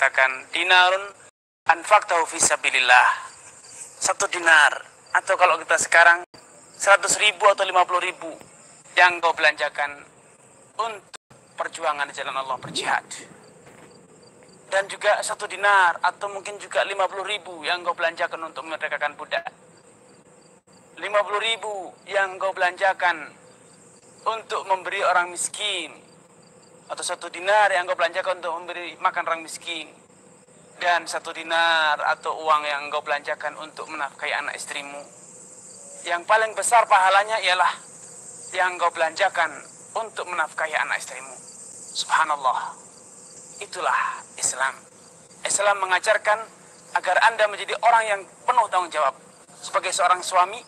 mengatakan dinarun anfaqtahu fisabilillah. 1 dinar, atau kalau kita sekarang 100.000 atau 50.000 yang kau belanjakan untuk perjuangan di jalan Allah, berjihad. Dan juga 1 dinar atau mungkin juga 50.000 yang kau belanjakan untuk memerdekakan budak. 50.000 yang kau belanjakan untuk memberi orang miskin, atau 1 dinar yang kau belanjakan untuk memberi makan orang miskin, dan 1 dinar atau uang yang kau belanjakan untuk menafkahi anak istrimu. Yang paling besar pahalanya ialah yang kau belanjakan untuk menafkahi anak istrimu. Subhanallah. Itulah Islam. Islam mengajarkan agar Anda menjadi orang yang penuh tanggung jawab. Sebagai seorang suami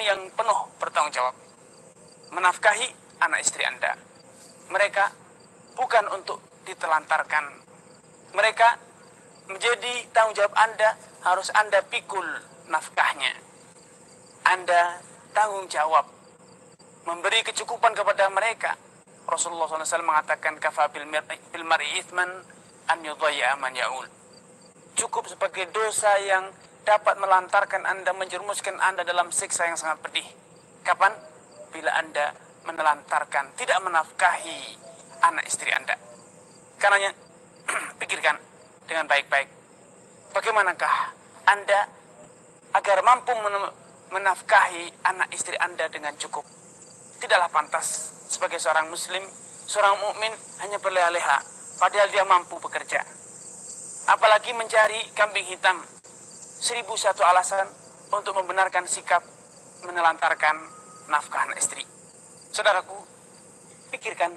yang penuh bertanggung jawab, menafkahi anak istri Anda. Mereka bukan untuk ditelantarkan. Mereka menjadi tanggung jawab Anda, harus Anda pikul nafkahnya. Anda tanggung jawab memberi kecukupan kepada mereka. Rasulullah SAW mengatakan kafa bil mar'i ithman an yudhayya man ya'ul. Cukup sebagai dosa yang dapat melantarkan Anda, menjerumuskan Anda dalam siksa yang sangat pedih. Kapan? Bila Anda menelantarkan, tidak menafkahi anak istri Anda. Karenanya, pikirkan dengan baik-baik. Bagaimanakah Anda agar mampu menafkahi anak istri Anda dengan cukup? Tidaklah pantas sebagai seorang muslim, seorang mukmin hanya berleha-leha, padahal dia mampu bekerja. Apalagi mencari kambing hitam, 1001 alasan untuk membenarkan sikap menelantarkan nafkah anak istri. Saudaraku, pikirkan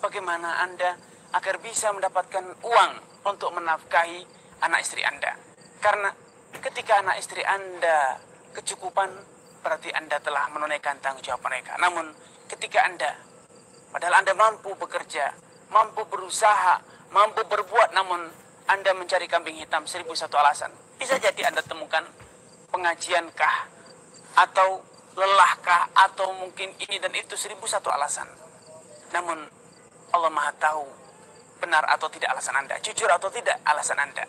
bagaimana Anda agar bisa mendapatkan uang untuk menafkahi anak istri Anda. Karena ketika anak istri Anda kecukupan, berarti Anda telah menunaikan tanggung jawab mereka. Namun ketika Anda, padahal Anda mampu bekerja, mampu berusaha, mampu berbuat, namun Anda mencari kambing hitam 1001 alasan. Bisa jadi Anda temukan pengajiankah, atau lelahkah, atau mungkin ini dan itu 1001 alasan. Namun Allah Maha tahu benar atau tidak alasan Anda, jujur atau tidak alasan Anda.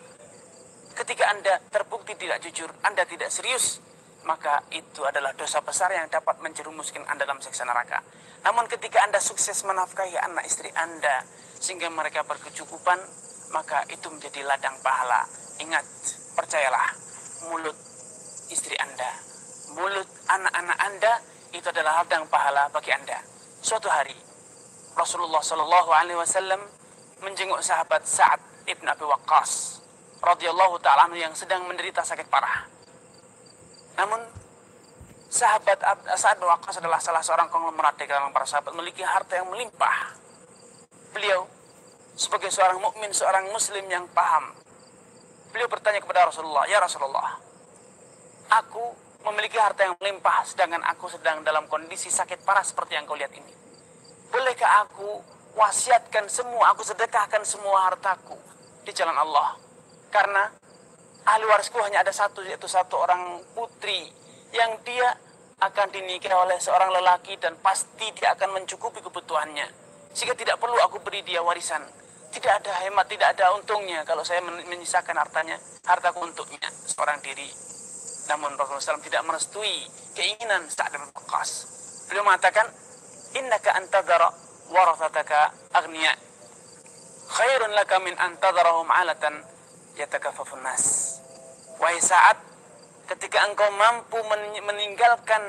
Ketika Anda terbukti tidak jujur, Anda tidak serius, maka itu adalah dosa besar yang dapat menjerumuskan Anda dalam siksa neraka. Namun ketika Anda sukses menafkahi anak istri Anda sehingga mereka berkecukupan, maka itu menjadi ladang pahala. Ingat, percayalah, mulut istri Anda, mulut anak-anak Anda itu adalah ladang pahala bagi Anda. Suatu hari Rasulullah SAW menjenguk sahabat Sa'ad ibn Abi Waqqas radhiyallahu ta'ala anhu yang sedang menderita sakit parah. Namun sahabat Sa'ad bin Waqqas adalah salah seorang konglomerat di kalangan para sahabat, memiliki harta yang melimpah. Beliau sebagai seorang mukmin, seorang muslim yang paham, beliau bertanya kepada Rasulullah, "Ya Rasulullah, aku memiliki harta yang melimpah sedangkan aku sedang dalam kondisi sakit parah seperti yang kau lihat ini. Bolehkah aku wasiatkan semua, aku sedekahkan semua hartaku di jalan Allah? Karena ahli warisku hanya ada satu, yaitu satu orang putri yang dia akan dinikahi oleh seorang lelaki dan pasti dia akan mencukupi kebutuhannya. Sehingga tidak perlu aku beri dia warisan. Tidak ada hemat, tidak ada untungnya kalau saya menyisakan hartaku untuknya seorang diri." Namun Rasulullah SAW tidak merestui keinginan Sa'ad bin Waqqas. Beliau mengatakan, "Innaka antadhara warathataka aghniya khairun laka min antadharahum 'alatan yatakaffafun nas." Wahai Sa'ad, ketika engkau mampu meninggalkan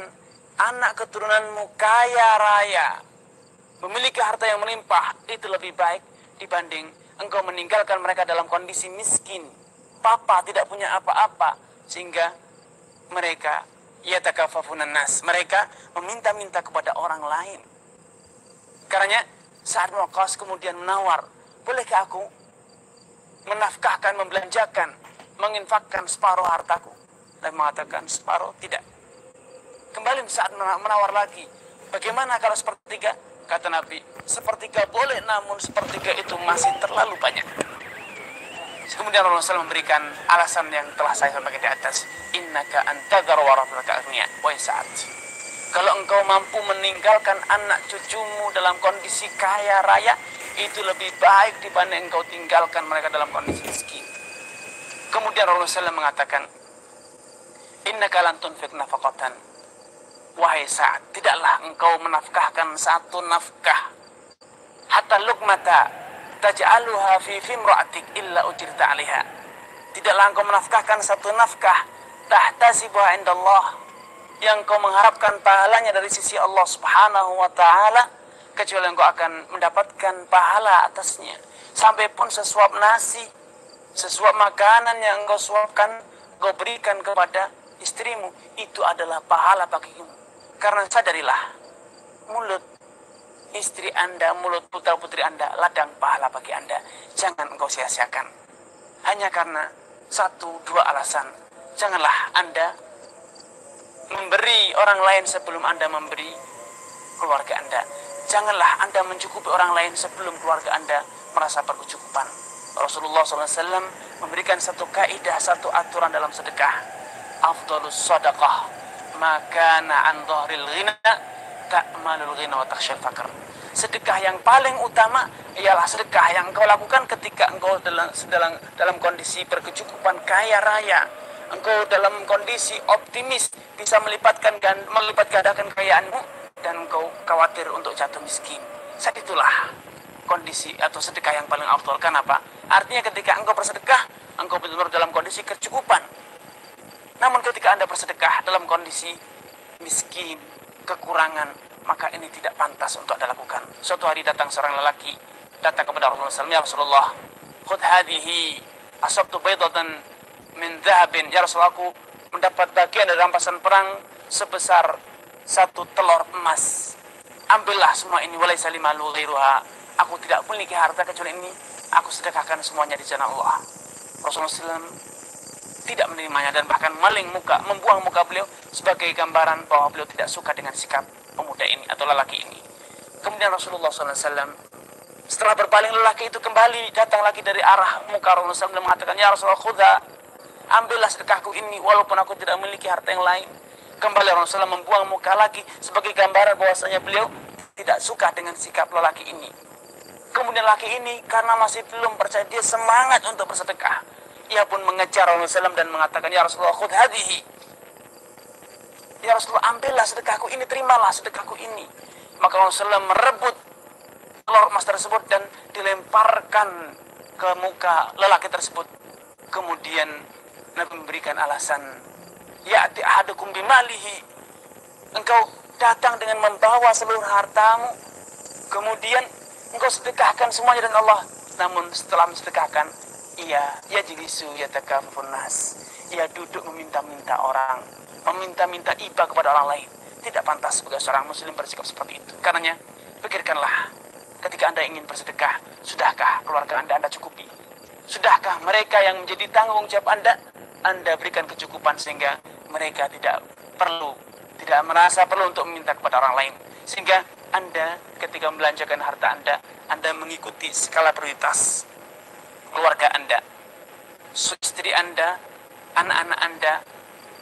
anak keturunanmu kaya raya, memiliki harta yang melimpah, itu lebih baik dibanding engkau meninggalkan mereka dalam kondisi miskin, papa tidak punya apa-apa, sehingga mereka yatakaffafunan nas, mereka meminta-minta kepada orang lain. Karenanya Sa'ad bin Waqqas kemudian menawar, "Bolehkah aku menafkahkan, membelanjakan, menginfakkan separuh hartaku?" Dan mengatakan, "Separuh tidak." Kembali Sa'ad menawar lagi, "Bagaimana kalau sepertiga?" Kata Nabi, "Sepertiga boleh, namun sepertiga itu masih terlalu banyak." Kemudian Rasulullah SAW memberikan alasan yang telah saya sampaikan di atas. "Innaka antadhar warathataka aghniya." Wahai Sa'ad, kalau engkau mampu meninggalkan anak cucumu dalam kondisi kaya raya, itu lebih baik dibanding engkau tinggalkan mereka dalam kondisi miskin. Kemudian Rasulullah SAW mengatakan, innaka lan tunfiq nafaqatan, wahai Sa'ad, tidaklah engkau menafkahkan satu nafkah, hatta luqmata taj'aluha fi fimra'atik illa ujirta 'alaiha. Tidaklah engkau menafkahkan satu nafkah tahtasibuha indallah, yang kau mengharapkan pahalanya dari sisi Allah Subhanahu wa taala, kecuali engkau akan mendapatkan pahala atasnya. Sampai pun sesuap nasi, sesuap makanan yang engkau suapkan, engkau berikan kepada istrimu, itu adalah pahala bagimu. Karena sadarilah, mulut istri Anda, mulut putra putri Anda, ladang pahala bagi Anda. Jangan engkau sia-siakan hanya karena satu dua alasan. Janganlah Anda memberi orang lain sebelum Anda memberi keluarga Anda. Janganlah Anda mencukupi orang lain sebelum keluarga Anda merasa berkecukupan. Rasulullah SAW memberikan satu kaidah, satu aturan dalam sedekah. Afdalus sadaqah makana an dhahril ghina ta'malul ghina wa takhshal faqr. Sedekah yang paling utama ialah sedekah yang engkau lakukan ketika engkau dalam kondisi berkecukupan, kaya raya. Engkau dalam kondisi optimis, bisa melipat gandakan kekayaanmu, dan engkau khawatir untuk jatuh miskin. Saat itulah kondisi atau sedekah yang paling afdal. Kenapa? Artinya ketika engkau bersedekah, engkau benar-benar dalam kondisi kecukupan. Namun ketika Anda bersedekah dalam kondisi miskin, kekurangan, maka ini tidak pantas untuk Anda lakukan. Suatu hari datang seorang lelaki, datang kepada Rasulullah SAW, ya Rasulullah, khudh hadhihi, asabtu baydatan min dhahabin. Ya Rasulullah, aku mendapat bagian dari rampasan perang sebesar satu telur emas. Ambillah semua ini, walaysa limalu ghairuha. Aku tidak memiliki harta kecuali ini, aku sedekahkan semuanya di jalan Allah. Rasulullah SAW tidak menerimanya dan bahkan membuang muka beliau sebagai gambaran bahwa beliau tidak suka dengan sikap pemuda ini atau lelaki ini. Kemudian Rasulullah SAW setelah berpaling, lelaki itu kembali datang lagi dari arah muka Rasulullah SAW dan mengatakan, ya Rasulullah, khudha, ambillah sedekahku ini walaupun aku tidak memiliki harta yang lain. Kembali Rasulullah SAW membuang muka lagi sebagai gambaran bahwasanya beliau tidak suka dengan sikap lelaki ini. Kemudian lelaki ini karena masih belum percaya, dia semangat untuk bersedekah. Ia pun mengejar Rasulullah SAW dan mengatakan, ya Rasulullah, khudh hadhihi. Ya Rasulullah, ambillah sedekahku ini, terimalah sedekahku ini. Maka Rasulullah merebut telur emas tersebut dan dilemparkan ke muka lelaki tersebut. Kemudian Nabi memberikan alasan, ya'ti ahadukum bimalihi, engkau datang dengan membawa seluruh hartamu, kemudian engkau sedekahkan semuanya dan Allah. Namun setelah mensedekahkan, ia jilisu yatakafufun nas, ia duduk meminta-minta orang, meminta-minta iba kepada orang lain. Tidak pantas bagi seorang muslim bersikap seperti itu. Karenanya, pikirkanlah ketika Anda ingin bersedekah, sudahkah keluarga Anda cukupi? Sudahkah mereka yang menjadi tanggung jawab Anda berikan kecukupan sehingga mereka tidak merasa perlu untuk meminta kepada orang lain. Sehingga Anda ketika membelanjakan harta Anda mengikuti skala prioritas keluarga Anda, istri Anda, anak-anak Anda,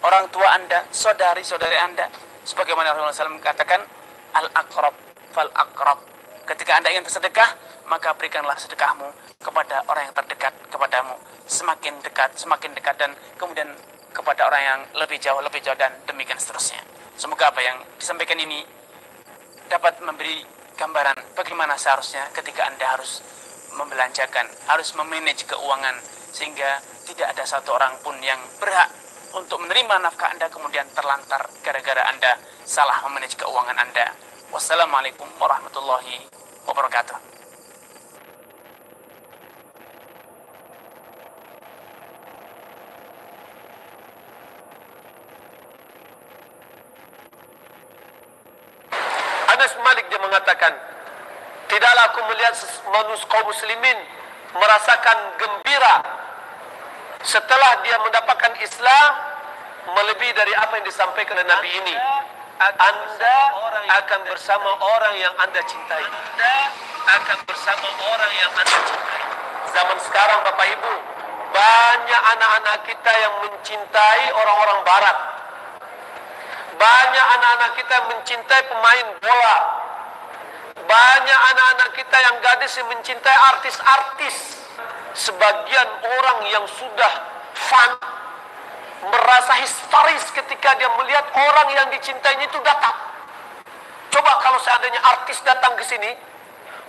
orang tua Anda, saudari-saudari Anda. Sebagaimana Rasulullah SAW mengatakan, al-aqrab fal-aqrab. Ketika Anda ingin bersedekah, maka berikanlah sedekahmu kepada orang yang terdekat kepadamu. Semakin dekat, dan kemudian kepada orang yang lebih jauh, dan demikian seterusnya. Semoga apa yang disampaikan ini dapat memberi gambaran bagaimana seharusnya ketika Anda harus membelanjakan, harus memanage keuangan, sehingga tidak ada satu orang pun yang berhak untuk menerima nafkah Anda kemudian terlantar gara-gara Anda salah memanage keuangan Anda. Wassalamualaikum warahmatullahi wabarakatuh. Anas Malik dia mengatakan, tidaklah aku melihat kaum muslimin merasakan gembira setelah dia mendapatkan Islam melebihi dari apa yang disampaikan oleh Nabi ini. Anda akan bersama orang yang Anda cintai. Anda akan bersama orang yang Anda cintai. Zaman sekarang Bapak Ibu, banyak anak-anak kita yang mencintai orang-orang barat. Banyak anak-anak kita mencintai pemain bola. Banyak anak-anak kita yang gadis yang mencintai artis-artis. Sebagian orang yang sudah fan merasa histeris ketika dia melihat orang yang dicintainya itu datang. Coba kalau seandainya artis datang ke sini,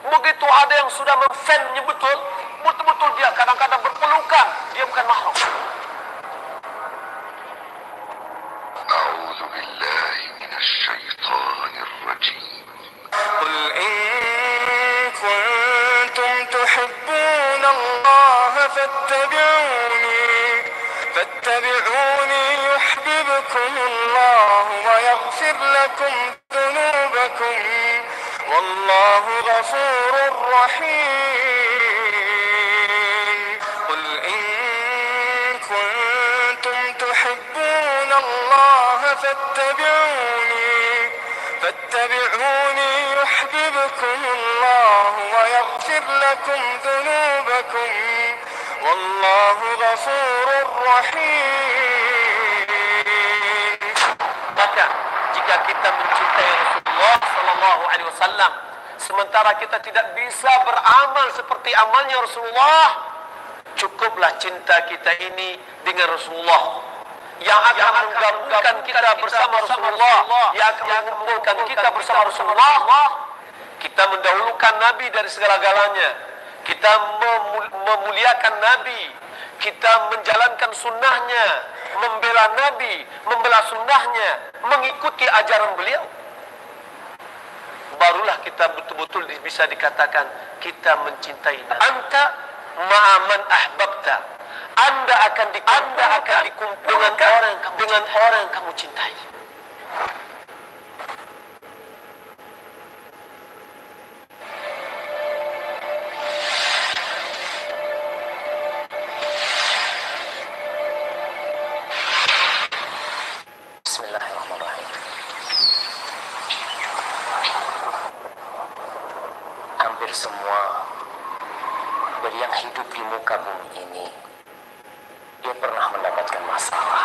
begitu ada yang sudah memfannya betul-betul dia kadang-kadang berpelukan, dia bukan mahram. أعوذ بالله من الشيطان الرجيم قل إن كنتم تحبون الله فاتبعوني يحببكم الله ويغفر لكم ذنوبكم والله غفور رحيم قل إن كنتم تحبون الله فاتبعوني يحببكم الله ويغفر لكم ذنوبكم والله غفور رحيم. Maka jika kita mencintai Rasulullah sallallahu alaihi wasallam sementara kita tidak bisa beramal seperti amalnya Rasulullah, cukuplah cinta kita ini dengan Rasulullah yang akan menggabungkan kita bersama Rasulullah, yang akan mengumpulkan kita bersama Rasulullah. Kita mendahulukan Nabi dari segala-galanya, kita memuliakan Nabi, kita menjalankan sunnahnya, membela Nabi, membela sunnahnya, mengikuti ajaran beliau. Barulah kita betul-betul bisa dikatakan kita mencintai Nabi. Anta ma'aman ahbabta, Anda akan dikumpulkan dengan orang yang kamu cintai. Bismillahirrahmanirrahim. Hampir semua dari yang hidup di muka bumi ini, dia pernah mendapatkan masalah.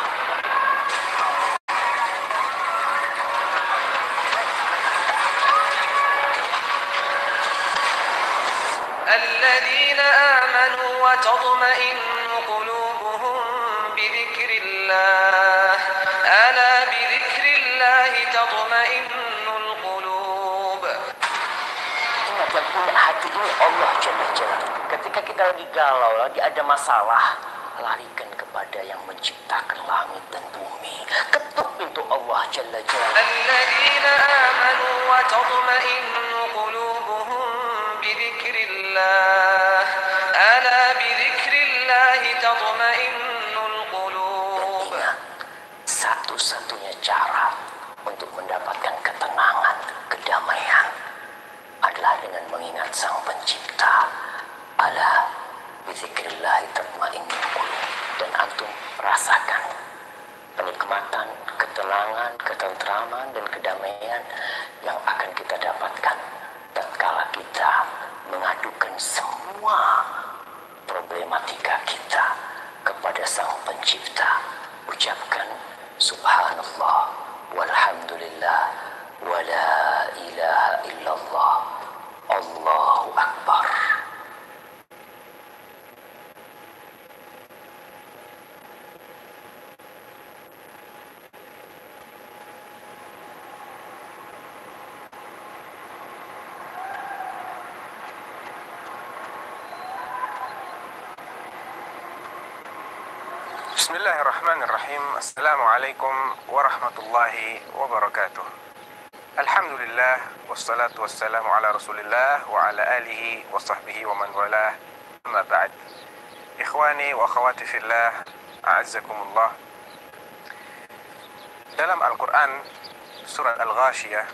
الذين آمنوا وتطمئن قلوبهم بذكر الله ألا بذكر الله تطمئن القلوب. Ingat, yang punya hati ini Allah Jalla Jalla. Ketika kita lagi galau, lagi ada masalah, larikan kepada yang menciptakan langit dan bumi. Ketuk pintu Allah Jalla Jalla. الذين آمنوا وتطمئن قلوبهم بذكر الله ألا بذكر الله تطمئن القلوب. Ingat, satu-satunya cara untuk mendapatkan ketenangan, kedamaian adalah dengan mengingat Sang Pencipta. Ala bizikrillah tatmainnul qulub. Dan antum rasakan penikmatan, ketenangan, ketentraman dan kedamaian yang akan kita dapatkan tatkala kita mengadukan semua problematika kita kepada Sang Pencipta. Ucapkan subhanallah walhamdulillah wala ilaha illallah Allahu akbar. Bismillahirrahmanirrahim. Assalamualaikum warahmatullahi wabarakatuh. Alhamdulillah wassalatu wassalamu ala Rasulillah wa ala alihi wa sahbihi wa man walah. Amma ba'd. Ikhwani wa akhwati fillah, a'azzakumullah. Dalam Al-Qur'an surat Al-Ghashiyah,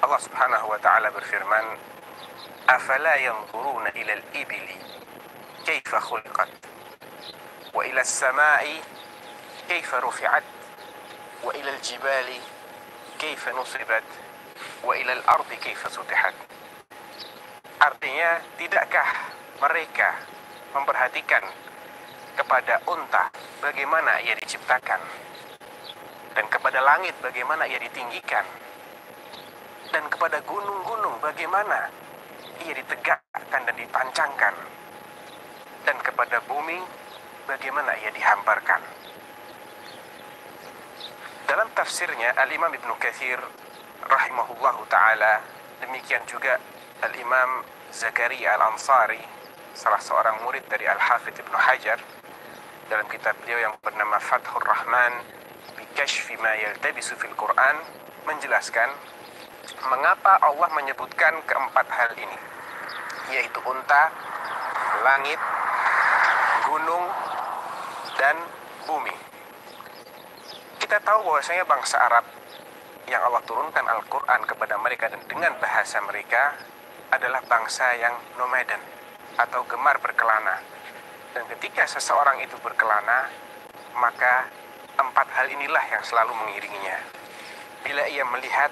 Allah Subhanahu wa ta'ala berfirman, "Afala yanzuruna ila al-ibili kaifa khuliqat wa ila as-sama'i kaifa rufi'at wa ila al-jibali kaifa nusibat wa ila al-ardi kaifa sutihat." Artinya, tidakkah mereka memperhatikan kepada unta bagaimana ia diciptakan dan kepada langit bagaimana ia ditinggikan Dan kepada gunung-gunung bagaimana ia ditegakkan dan dipancangkan. Dan kepada bumi bagaimana ia dihamparkan. Dalam tafsirnya Al-Imam Ibnu Katsir rahimahullahu ta'ala, demikian juga Al-Imam Zakaria Al-Ansari, salah seorang murid dari Al-Hafidh Ibnu Hajar, dalam kitab beliau yang bernama Fathur Rahman bi Kashfi ma yaltabisu fil Quran, menjelaskan mengapa Allah menyebutkan keempat hal ini, yaitu unta, langit, gunung, dan bumi. Kita tahu bahwasanya bangsa Arab yang Allah turunkan Al-Quran kepada mereka dan dengan bahasa mereka adalah bangsa yang nomaden atau gemar berkelana. Dan ketika seseorang itu berkelana, maka empat hal inilah yang selalu mengiringinya. Bila ia melihat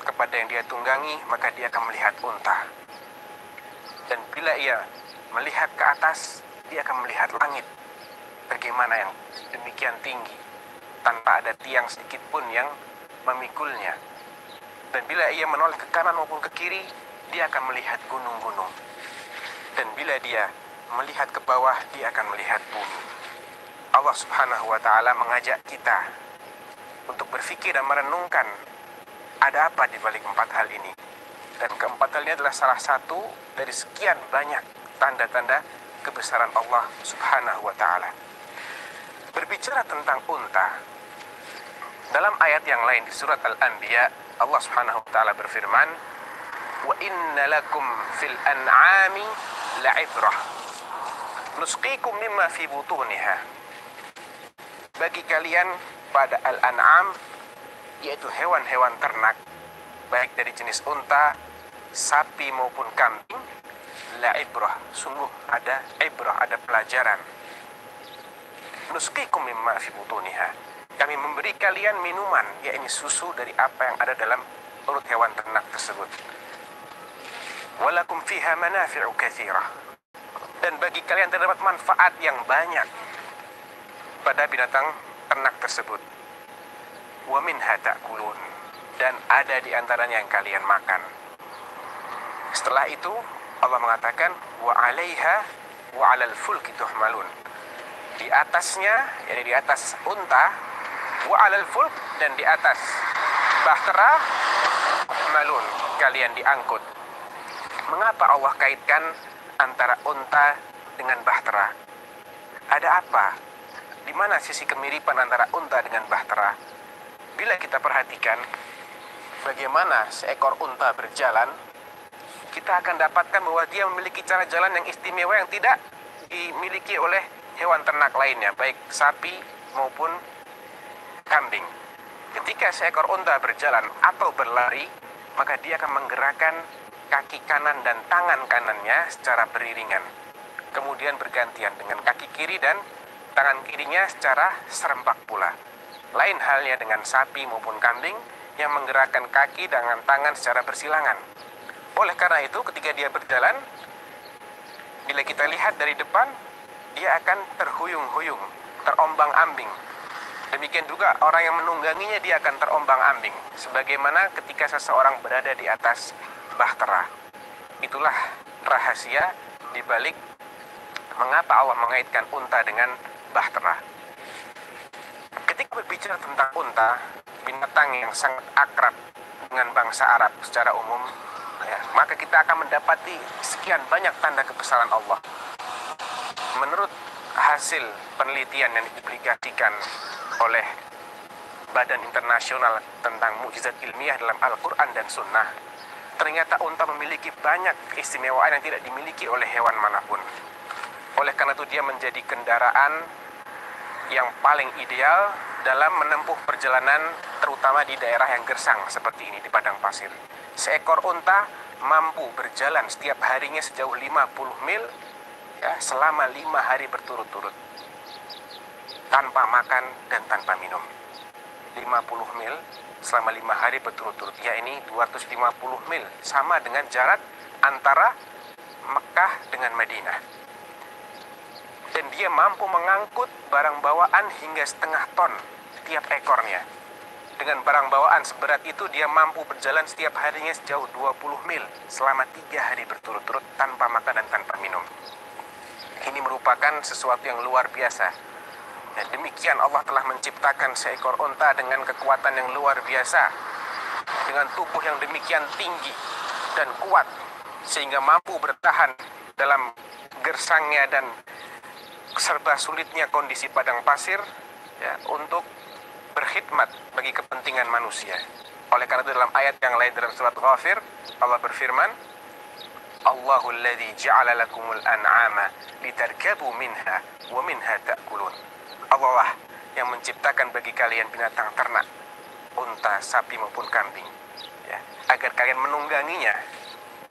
kepada yang dia tunggangi, maka dia akan melihat unta. Dan bila ia melihat ke atas, dia akan melihat langit. Bagaimana yang demikian tinggi, tanpa ada tiang sedikit pun yang memikulnya. Dan bila ia menoleh ke kanan maupun ke kiri, dia akan melihat gunung-gunung. Dan bila dia melihat ke bawah, dia akan melihat bumi. Allah Subhanahu wa ta'ala mengajak kita untuk berfikir dan merenungkan ada apa di balik empat hal ini. Dan keempat hal ini adalah salah satu dari sekian banyak tanda-tanda kebesaran Allah Subhanahu wa ta'ala. Berbicara tentang unta, dalam ayat yang lain di surat Al-Anbiya, Allah Subhanahu wa ta'ala berfirman, "Wa inna lakum fil an'ami la'ibrah nusqikum mimma fi butuniha." Bagi kalian pada Al-An'am, yaitu hewan-hewan ternak, baik dari jenis unta, sapi maupun kambing, la'ibrah, sungguh ada ibrah, ada pelajaran. Nusqikum mimma fi butuniha, kami memberi kalian minuman, yakni susu dari apa yang ada dalam perut hewan ternak tersebut. Walakum fiha manafi'u katsirah, dan bagi kalian terdapat manfaat yang banyak pada binatang ternak tersebut. Wa minha ta'kulun, dan ada di antaranya yang kalian makan. Setelah itu Allah mengatakan wa 'alaiha wa 'alal fulki tuhmalun. Di atasnya, yakni di atas unta, wa 'alal fulk, dan di atas bahtera, malun, kalian diangkut. Mengapa Allah kaitkan antara unta dengan bahtera? Ada apa? Di mana sisi kemiripan antara unta dengan bahtera? Bila kita perhatikan bagaimana seekor unta berjalan, kita akan dapatkan bahwa dia memiliki cara jalan yang istimewa yang tidak dimiliki oleh hewan ternak lainnya, baik sapi maupun kambing. Ketika seekor unta berjalan atau berlari, maka dia akan menggerakkan kaki kanan dan tangan kanannya secara beriringan. Kemudian bergantian dengan kaki kiri dan tangan kirinya secara serempak pula. Lain halnya dengan sapi maupun kambing yang menggerakkan kaki dengan tangan secara bersilangan. Oleh karena itu, ketika dia berjalan, bila kita lihat dari depan, dia akan terhuyung-huyung, terombang-ambing. Demikian juga orang yang menungganginya, dia akan terombang-ambing. Sebagaimana ketika seseorang berada di atas bahtera. Itulah rahasia di balik mengapa Allah mengaitkan unta dengan bahtera. Ketika berbicara tentang unta, binatang yang sangat akrab dengan bangsa Arab secara umum, ya, maka kita akan mendapati sekian banyak tanda kebesaran Allah. Menurut hasil penelitian yang dipublikasikan oleh Badan Internasional tentang Mukjizat Ilmiah dalam Al-Quran dan Sunnah, ternyata unta memiliki banyak keistimewaan yang tidak dimiliki oleh hewan manapun. Oleh karena itu dia menjadi kendaraan yang paling ideal dalam menempuh perjalanan, terutama di daerah yang gersang seperti ini di padang pasir. Seekor unta mampu berjalan setiap harinya sejauh 50 mil, ya, selama 5 hari berturut-turut, tanpa makan dan tanpa minum. 50 mil selama 5 hari berturut-turut, ya ini 250 mil, sama dengan jarak antara Mekah dengan Madinah. Dan dia mampu mengangkut barang bawaan hingga setengah ton tiap ekornya. dengan barang bawaan seberat itu dia mampu berjalan setiap harinya sejauh 20 mil selama 3 hari berturut-turut tanpa makan dan tanpa minum. Ini merupakan sesuatu yang luar biasa. Dan demikian Allah telah menciptakan seekor unta dengan kekuatan yang luar biasa, dengan tubuh yang demikian tinggi dan kuat, sehingga mampu bertahan dalam gersangnya dan serba sulitnya kondisi padang pasir, ya, untuk berkhidmat bagi kepentingan manusia. Oleh karena itu dalam ayat yang lain dalam surat Ghafir, Allah berfirman, Allahul ladzi ja'ala lakumul an'ama litarkabu minha wa minha ta'kulun. Allah lah yang menciptakan bagi kalian binatang ternak, unta, sapi maupun kambing, ya, agar kalian menungganginya.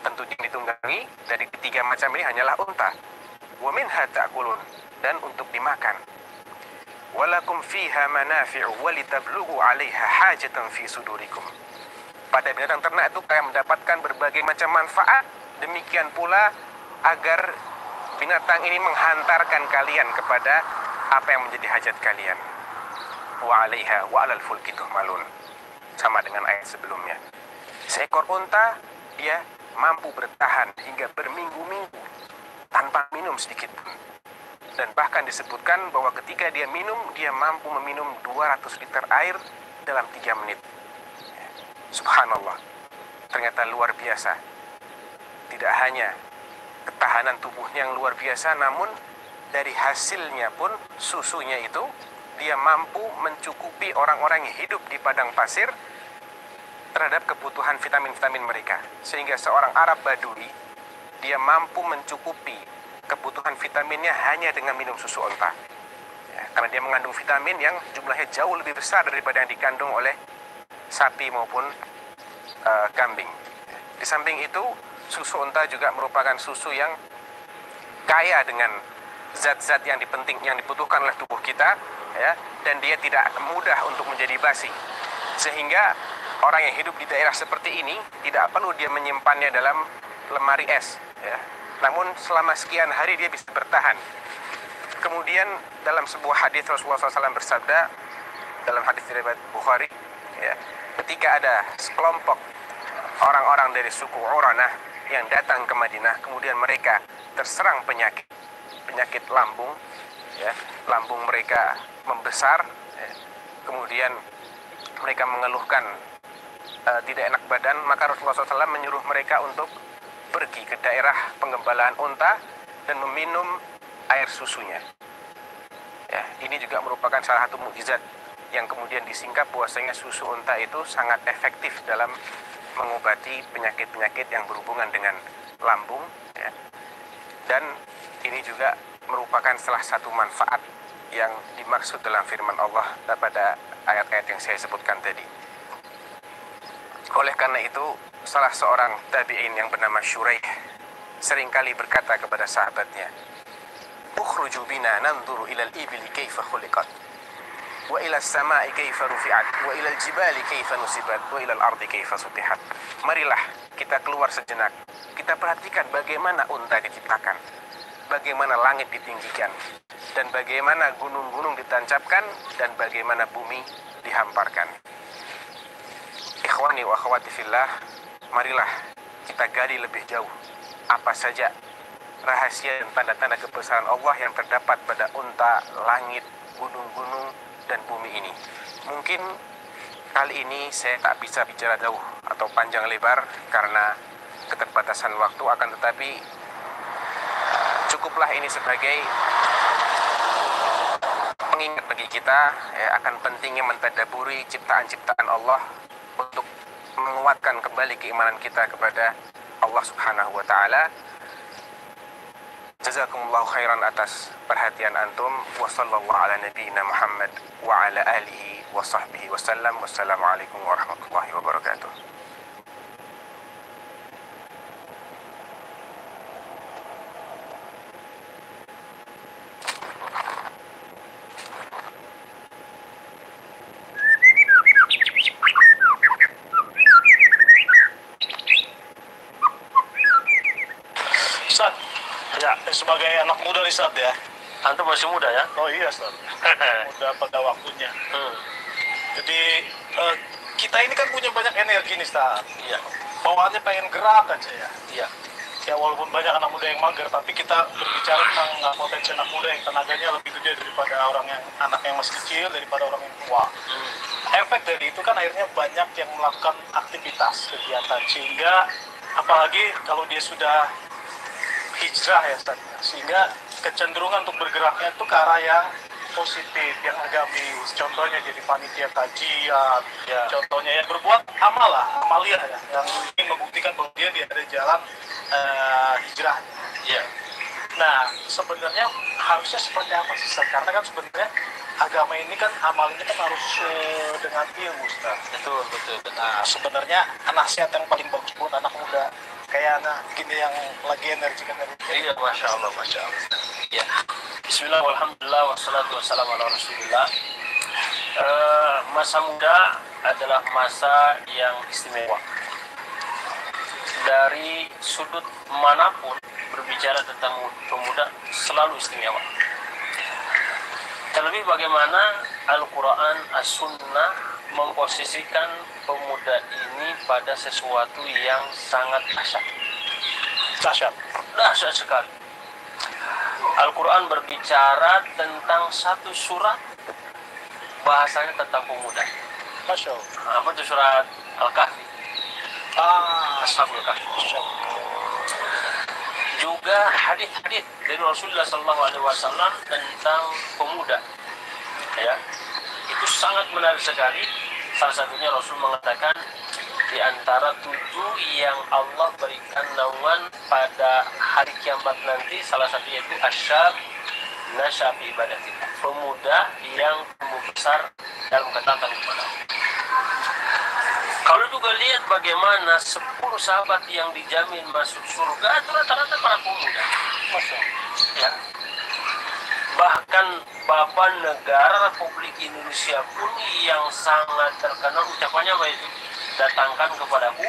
Tentu yang ditunggangi dari ketiga macam ini hanyalah unta. Wa minha ta'kulun, dan untuk dimakan. Walakum fiha manafi'u walitablughu 'alaiha hajatan fi sudurikum. Pada binatang ternak itu kalian mendapatkan berbagai macam manfaat, demikian pula agar binatang ini menghantarkan kalian kepada apa yang menjadi hajat kalian. Wa 'alaiha wa 'alal fulki tuhmalun. Sama dengan ayat sebelumnya. Seekor unta dia mampu bertahan hingga berminggu-minggu tanpa minum sedikit pun. Dan bahkan disebutkan bahwa ketika dia minum, dia mampu meminum 200 liter air dalam 3 menit. Subhanallah. Ternyata luar biasa. Tidak hanya ketahanan tubuhnya yang luar biasa, namun dari hasilnya pun, susunya itu, dia mampu mencukupi orang-orang yang hidup di padang pasir terhadap kebutuhan vitamin-vitamin mereka. Sehingga seorang Arab Badui, dia mampu mencukupi kebutuhan vitaminnya hanya dengan minum susu unta, ya, karena dia mengandung vitamin yang jumlahnya jauh lebih besar daripada yang dikandung oleh sapi maupun kambing. Di samping itu, susu unta juga merupakan susu yang kaya dengan zat-zat yang dibutuhkan oleh tubuh kita, ya, dan dia tidak mudah untuk menjadi basi, sehingga orang yang hidup di daerah seperti ini tidak perlu dia menyimpannya dalam lemari es, ya. Namun selama sekian hari dia bisa bertahan. Kemudian dalam sebuah hadis Rasulullah SAW bersabda, dalam hadis riwayat Bukhari, ya, ketika ada sekelompok orang-orang dari suku Uranah yang datang ke Madinah, kemudian mereka terserang penyakit lambung, ya, lambung mereka membesar, ya, kemudian mereka mengeluhkan tidak enak badan, maka Rasulullah SAW menyuruh mereka untuk pergi ke daerah pengembalaan unta dan meminum air susunya. Ya, ini juga merupakan salah satu mukjizat yang kemudian disingkap bahwasanya susu unta itu sangat efektif dalam mengobati penyakit-penyakit yang berhubungan dengan lambung, ya. Dan ini juga merupakan salah satu manfaat yang dimaksud dalam firman Allah pada ayat-ayat yang saya sebutkan tadi. Oleh karena itu, salah seorang tabi'in yang bernama Syuraih seringkali berkata kepada sahabatnya, "Ukhruju bina nanzuru ilal ibili kaifa khuliqat, wa ilal sama'i kaifa rufi'at, wa ilal jibali kaifa nusibat, wa ilal ardi kaifa sutihat." Marilah kita keluar sejenak. Kita perhatikan bagaimana unta diciptakan, bagaimana langit ditinggikan, dan bagaimana gunung-gunung ditancapkan, dan bagaimana bumi dihamparkan. Ikhwani wa akhwati fillah, marilah kita gali lebih jauh apa saja rahasia dan tanda-tanda kebesaran Allah yang terdapat pada unta, langit, gunung-gunung, dan bumi ini. Mungkin kali ini saya tak bisa bicara jauh atau panjang lebar karena keterbatasan waktu, akan tetapi cukuplah ini sebagai pengingat bagi kita, ya, akan pentingnya mentadaburi ciptaan-ciptaan Allah untuk menguatkan kembali keimanan kita kepada Allah Subhanahu wa taala. Jazakumullahu khairan atas perhatian antum. Wa sallallahu ala nabiyyina Muhammad wa ala alihi wa sahbihi wasallam. Wassalamualaikum warahmatullahi wabarakatuh. Ustaz, ya, sebagai anak muda nih Ustaz ya. Antum masih muda ya? Oh iya Ustaz, muda pada waktunya. Jadi kita ini kan punya banyak energi nih, Ustaz. Iya. Bawaannya pengen gerak aja ya. Iya. Ya walaupun banyak anak muda yang mager, tapi kita berbicara tentang potensi anak muda yang tenaganya lebih gede daripada anak yang masih kecil, daripada orang yang tua. Efek dari itu kan akhirnya banyak yang melakukan aktivitas, kegiatan, sehingga apalagi kalau dia sudah hijrah ya Ustaz, sehingga kecenderungan untuk bergeraknya itu ke arah yang positif, yang agamis. Contohnya jadi panitia kajian, contohnya yang berbuat amal lah, amalia ya, yang ingin membuktikan bahwa dia ada jalan hijrah. Iya. Nah, sebenarnya harusnya seperti apa sih Ustaz? Karena kan sebenarnya agama ini kan amal ini kan harus dengan ilmu Ustaz. Betul. Nah, sebenarnya nasihat yang paling bagus buat anak muda kayak anak gini yang lagi energi. Iya, Masya Allah. Ya. Bismillah, walhamdulillah, wassalatu wassalamu ala rasulillah. Masa muda adalah masa yang istimewa. Dari sudut manapun berbicara tentang pemuda selalu istimewa. Terlebih bagaimana Al-Quran, As-Sunnah memposisikan pemuda ini pada sesuatu yang sangat dahsyat sekali. Al-Quran berbicara tentang satu surat, bahasanya tentang pemuda. Masya Allah. Apa itu surat Al-Kahfi? Ashabul Kahfi. Juga hadis-hadis dari Rasulullah SAW tentang pemuda. Ya, itu sangat menarik sekali. Salah satunya Rasul mengatakan di antara 7 yang Allah berikan naungan pada hari kiamat nanti, salah satunya itu asyab nasyabi ibadatillah, pemuda yang tumbuh besar dalam ketaatan kepada Allah. Kalau juga lihat bagaimana 10 sahabat yang dijamin masuk surga itu rata-rata para pemuda. Ya. Bahkan Bapak Negara Republik Indonesia pun yang sangat terkenal ucapannya apa itu? Datangkan kepadaku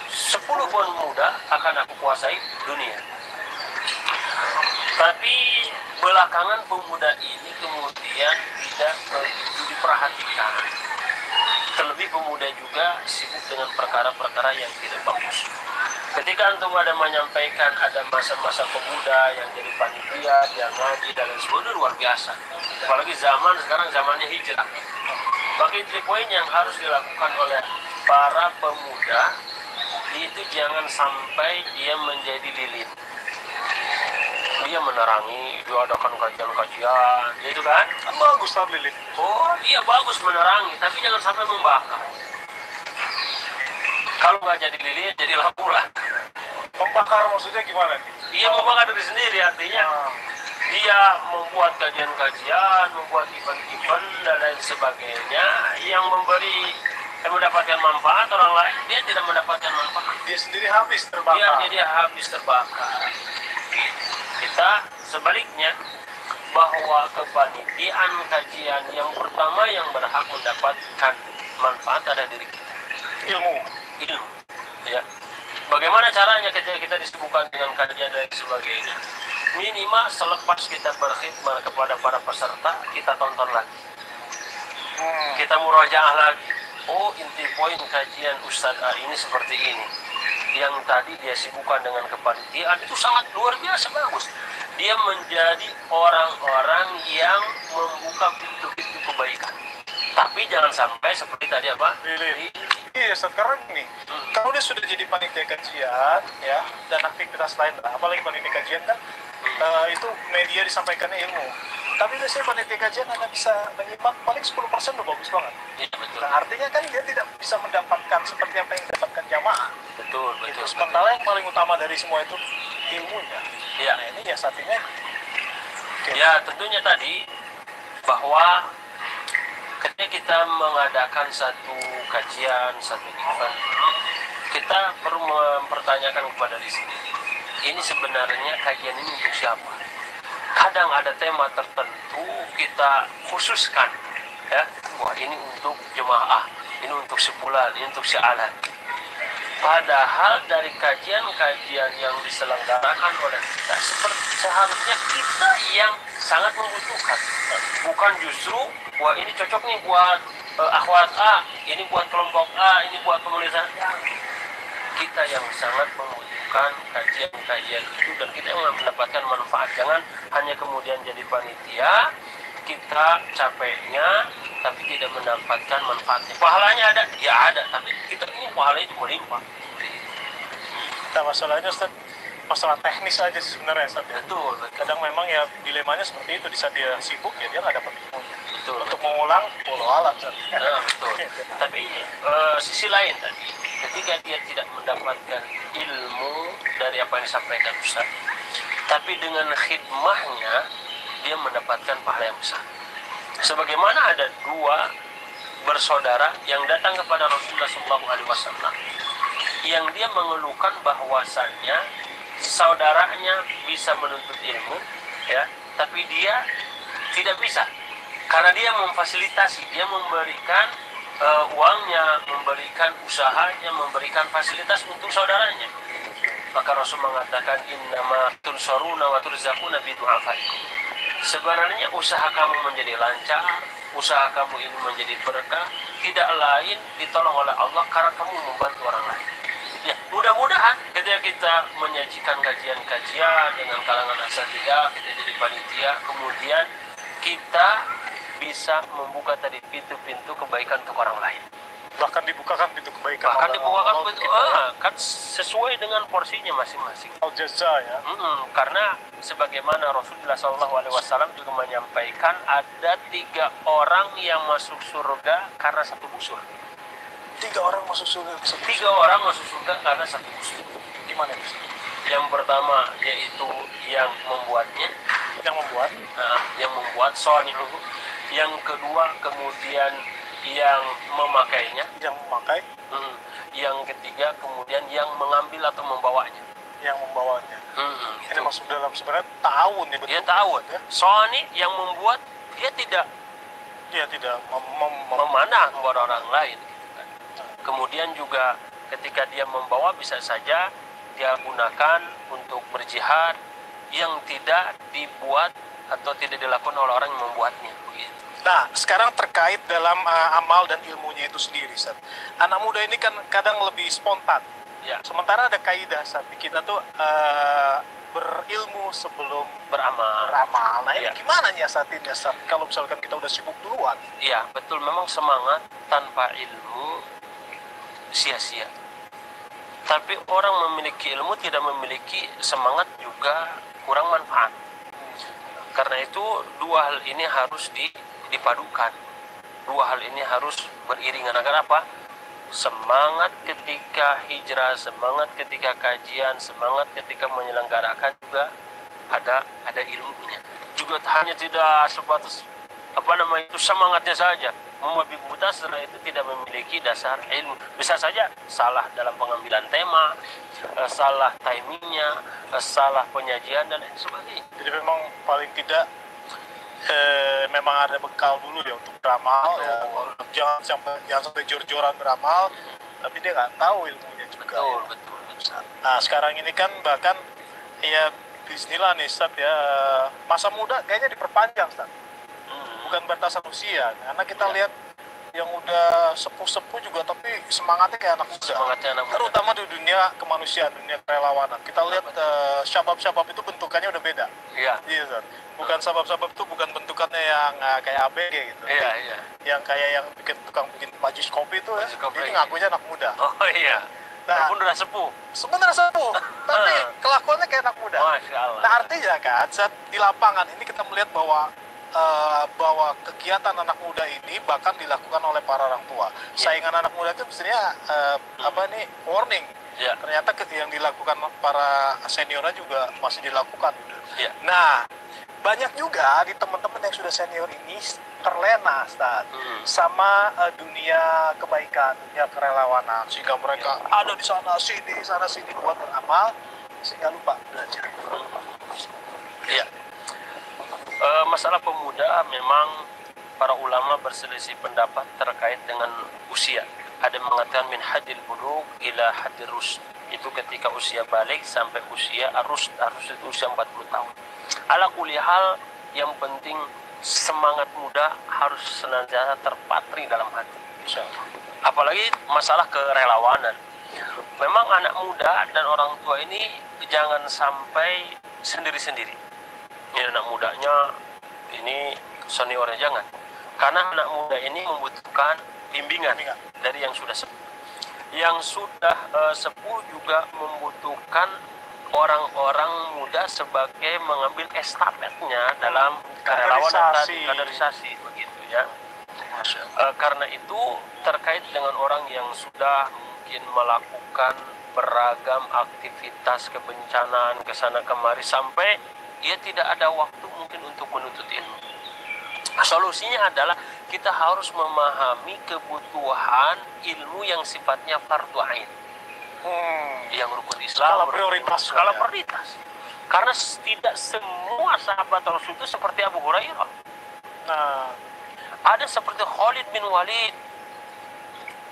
10 pemuda akan aku kuasai dunia. Tapi belakangan pemuda ini kemudian tidak begitu diperhatikan. Terlebih pemuda juga sibuk dengan perkara-perkara yang tidak bagus. Ketika antum ada menyampaikan ada masa-masa pemuda yang jadi panitia, yang ngaji dan lain sebagainya, luar biasa. Apalagi zaman sekarang zamannya hijrah. Maka itu poin yang harus dilakukan oleh para pemuda itu jangan sampai dia menjadi lilin. Dia menerangi, dia adakan kajian-kajian, gitu kan? Kan bagus lah lilin. Oh iya bagus menerangi, tapi jangan sampai membakar. Kalau nggak jadi lilin, jadi lampu lah. Membakar maksudnya gimana nih? Dia membakar diri sendiri, artinya dia membuat kajian-kajian, membuat event-event dan lain sebagainya yang mendapatkan manfaat orang lain, dia tidak mendapatkan manfaat. Dia sendiri habis terbakar. Dia habis terbakar. Kita sebaliknya bahwa kepanitiaan kajian yang pertama yang berhak mendapatkan manfaat adalah diri kita. Ilmu. Ya. Bagaimana caranya ketika kita disibukkan dengan kajian dan sebagainya? Minimal selepas kita berkhidmat kepada para peserta, kita tonton lagi. Kita murajaah lagi. Oh, inti poin kajian Ustadz A ini seperti ini. Yang tadi dia sibukkan dengan kepanitiaan itu sangat luar biasa bagus. Dia menjadi orang-orang yang membuka pintu-pintu kebaikan. Tapi jangan sampai seperti tadi apa? Iya, sekarang nih, kalau dia sudah jadi panitia kajian, ya, dan aktivitas lain, apalagi panitia kajian kan, itu media disampaikan ilmu. Tapi biasanya panitia kajian hanya bisa menyimak paling 10% udah bagus banget. Iya, betul. Nah, artinya kan dia tidak bisa mendapatkan seperti apa yang didapatkan jamaah. Betul. Sementara yang paling utama dari semua itu ilmunya. Iya. Nah, ini ya saatnya. Ya, tentunya tadi bahwa ketika kita mengadakan satu kajian, satu event, kita perlu mempertanyakan kepada diri sendiri, ini sebenarnya kajian ini untuk siapa? Kadang ada tema tertentu kita khususkan, ya, wah ini untuk jemaah, ini untuk sebulan, ini untuk sealan. Padahal dari kajian-kajian yang diselenggarakan oleh kita, seharusnya kita yang sangat membutuhkan, bukan justru wah ini cocok nih buat akhwat A, ini buat kelompok A, ini buat komunitas A. Kita yang sangat membutuhkan kajian-kajian itu dan kita yang mendapatkan manfaat. Jangan hanya kemudian jadi panitia, kita capeknya tapi tidak mendapatkan manfaatnya. Pahalanya ada, ya ada, tapi kita ini pahalanya itu melimpah. Nah, masalahnya Ustaz, masalah teknis aja sih sebenarnya Ustaz ya. Betul. Kadang memang ya dilemanya seperti itu, di saat dia sibuk ya dia nggak dapat ilmunya. Betul. Untuk mengulang, walau alam Ustaz. Nah, betul. Tapi sisi lain tadi, ketika dia tidak mendapatkan ilmu dari apa yang disampaikan Ustaz, tapi dengan khidmahnya dia mendapatkan pahala yang besar. Sebagaimana ada dua bersaudara yang datang kepada Rasulullah SAW, yang dia mengeluhkan bahwasannya saudaranya bisa menuntut ilmu, ya, tapi dia tidak bisa karena dia memfasilitasi, dia memberikan uangnya, memberikan usahanya, memberikan fasilitas untuk saudaranya. Maka Rasul mengatakan innama tunsaruna wa turzaquna bi du'afaikum. Sebenarnya usaha kamu menjadi lancar, usaha kamu ini menjadi berkah, tidak lain ditolong oleh Allah karena kamu membantu orang lain. Ya, mudah-mudahan ketika kita menyajikan kajian-kajian dengan kalangan asatidzah, kita jadi panitia, kemudian kita bisa membuka tadi pintu-pintu kebaikan untuk orang lain. Bahkan dibukakan pintu kebaikan. Bahkan dibukakan pintu, kan sesuai dengan porsinya masing-masing. Al-jaza ya. Karena sebagaimana Rasulullah SAW juga menyampaikan ada 3 orang yang masuk surga karena satu busur. 3 orang masuk surga. 3 orang masuk surga karena satu busur. Gimana itu? Yang pertama yaitu yang membuatnya, Yang membuat, soni'uhu. Yang kedua kemudian yang memakainya, yang memakai, yang ketiga kemudian yang mengambil atau membawanya. yang membawanya. Ini Itu. masuk dalam sebenarnya ta'awun ya, betul. Dia tahu ya. Soni yang membuat, dia tidak Dia tidak memanah buat orang lain. Kemudian juga ketika dia membawa bisa saja dia gunakan untuk berjihad yang tidak dibuat atau tidak dilakukan oleh orang yang membuatnya. Begitu. Nah, sekarang terkait dalam amal dan ilmunya itu sendiri, Ustaz. Anak muda ini kan kadang lebih spontan. Ya, Sementara ada kaidah saat kita tuh berilmu sebelum beramal. beramal. Nah, ini Ya. gimana nyiasatinnya, Ustaz? Kalau misalkan kita udah sibuk duluan. Iya, betul. Memang semangat tanpa ilmu sia-sia. Tapi orang memiliki ilmu tidak memiliki semangat juga kurang manfaat. Karena itu 2 hal ini harus dipadukan. 2 hal ini harus beriringan. Agar apa? Semangat ketika hijrah, semangat ketika kajian, semangat ketika menyelenggarakan juga ada ilmunya. Juga hanya tidak sebatas itu semangatnya saja. Membabi buta setelah itu tidak memiliki dasar ilmu. Bisa saja salah dalam pengambilan tema, salah timingnya, salah penyajian dan lain sebagainya. Jadi memang paling tidak memang ada bekal dulu ya untuk beramal ya. Jangan sampai jor-joran beramal tapi dia nggak tahu ilmunya juga. Betul. Nah, sekarang ini kan bahkan ya bismillah nih Ustaz ya, masa muda kayaknya diperpanjang Ustaz. Bukan batasan usia, karena kita lihat yang udah sepuh-sepuh juga tapi semangatnya kayak anak muda. Terutama di dunia kemanusiaan, dunia kerelawanan. Kita lihat syabab-syabab itu bentukannya udah beda. Iya. Iya, Ustaz. Bukan syabab-syabab itu bukan bentukannya yang kayak ABG gitu. Iya. Yang kayak yang tukang bikin majus kopi itu ya. Majus kopi. Ini ngakunya anak muda. Oh iya. Nah, Walaupun udah sepuh. sebenarnya sepuh, tapi kelakuannya kayak anak muda. Masya Allah. Nah, artinya kan saat di lapangan ini kita melihat bahwa kegiatan anak muda ini bahkan dilakukan oleh para orang tua. Saingan anak muda itu mestinya warning. Ya. Ternyata yang dilakukan para seniornya juga masih dilakukan. Ya. Nah, banyak juga di teman-teman yang sudah senior ini terlena, Ustaz, sama dunia kebaikan, dunia kerelawanan, sehingga mereka ada di sana sini buat beramal, sehingga lupa belajar. Iya. Masalah pemuda memang para ulama berselisih pendapat terkait dengan usia. Ada yang mengatakan min hadil bulugh ila hadir rusd. Itu ketika usia balik sampai usia arus itu usia 40 tahun. Ala kulli hal yang penting semangat muda harus senantiasa terpatri dalam hati. Apalagi masalah kerelawanan. Memang anak muda dan orang tua ini jangan sampai sendiri-sendiri. Ini anak mudanya, ini seniornya, jangan. Karena anak muda ini membutuhkan bimbingan dari yang sudah sepuh. Yang sudah sepuh juga membutuhkan orang-orang muda sebagai mengambil estafetnya dalam kerelawanan tadi, kaderisasi begitu ya. Karena itu terkait dengan orang yang sudah mungkin melakukan beragam aktivitas kebencanaan kesana kemari sampai ia tidak ada waktu mungkin untuk menuntut ilmu. Solusinya adalah kita harus memahami kebutuhan ilmu yang sifatnya fardu ain. Yang rukun Islam, skala prioritas. Karena tidak semua sahabat Rasul itu seperti Abu Hurairah. Ada seperti Khalid bin Walid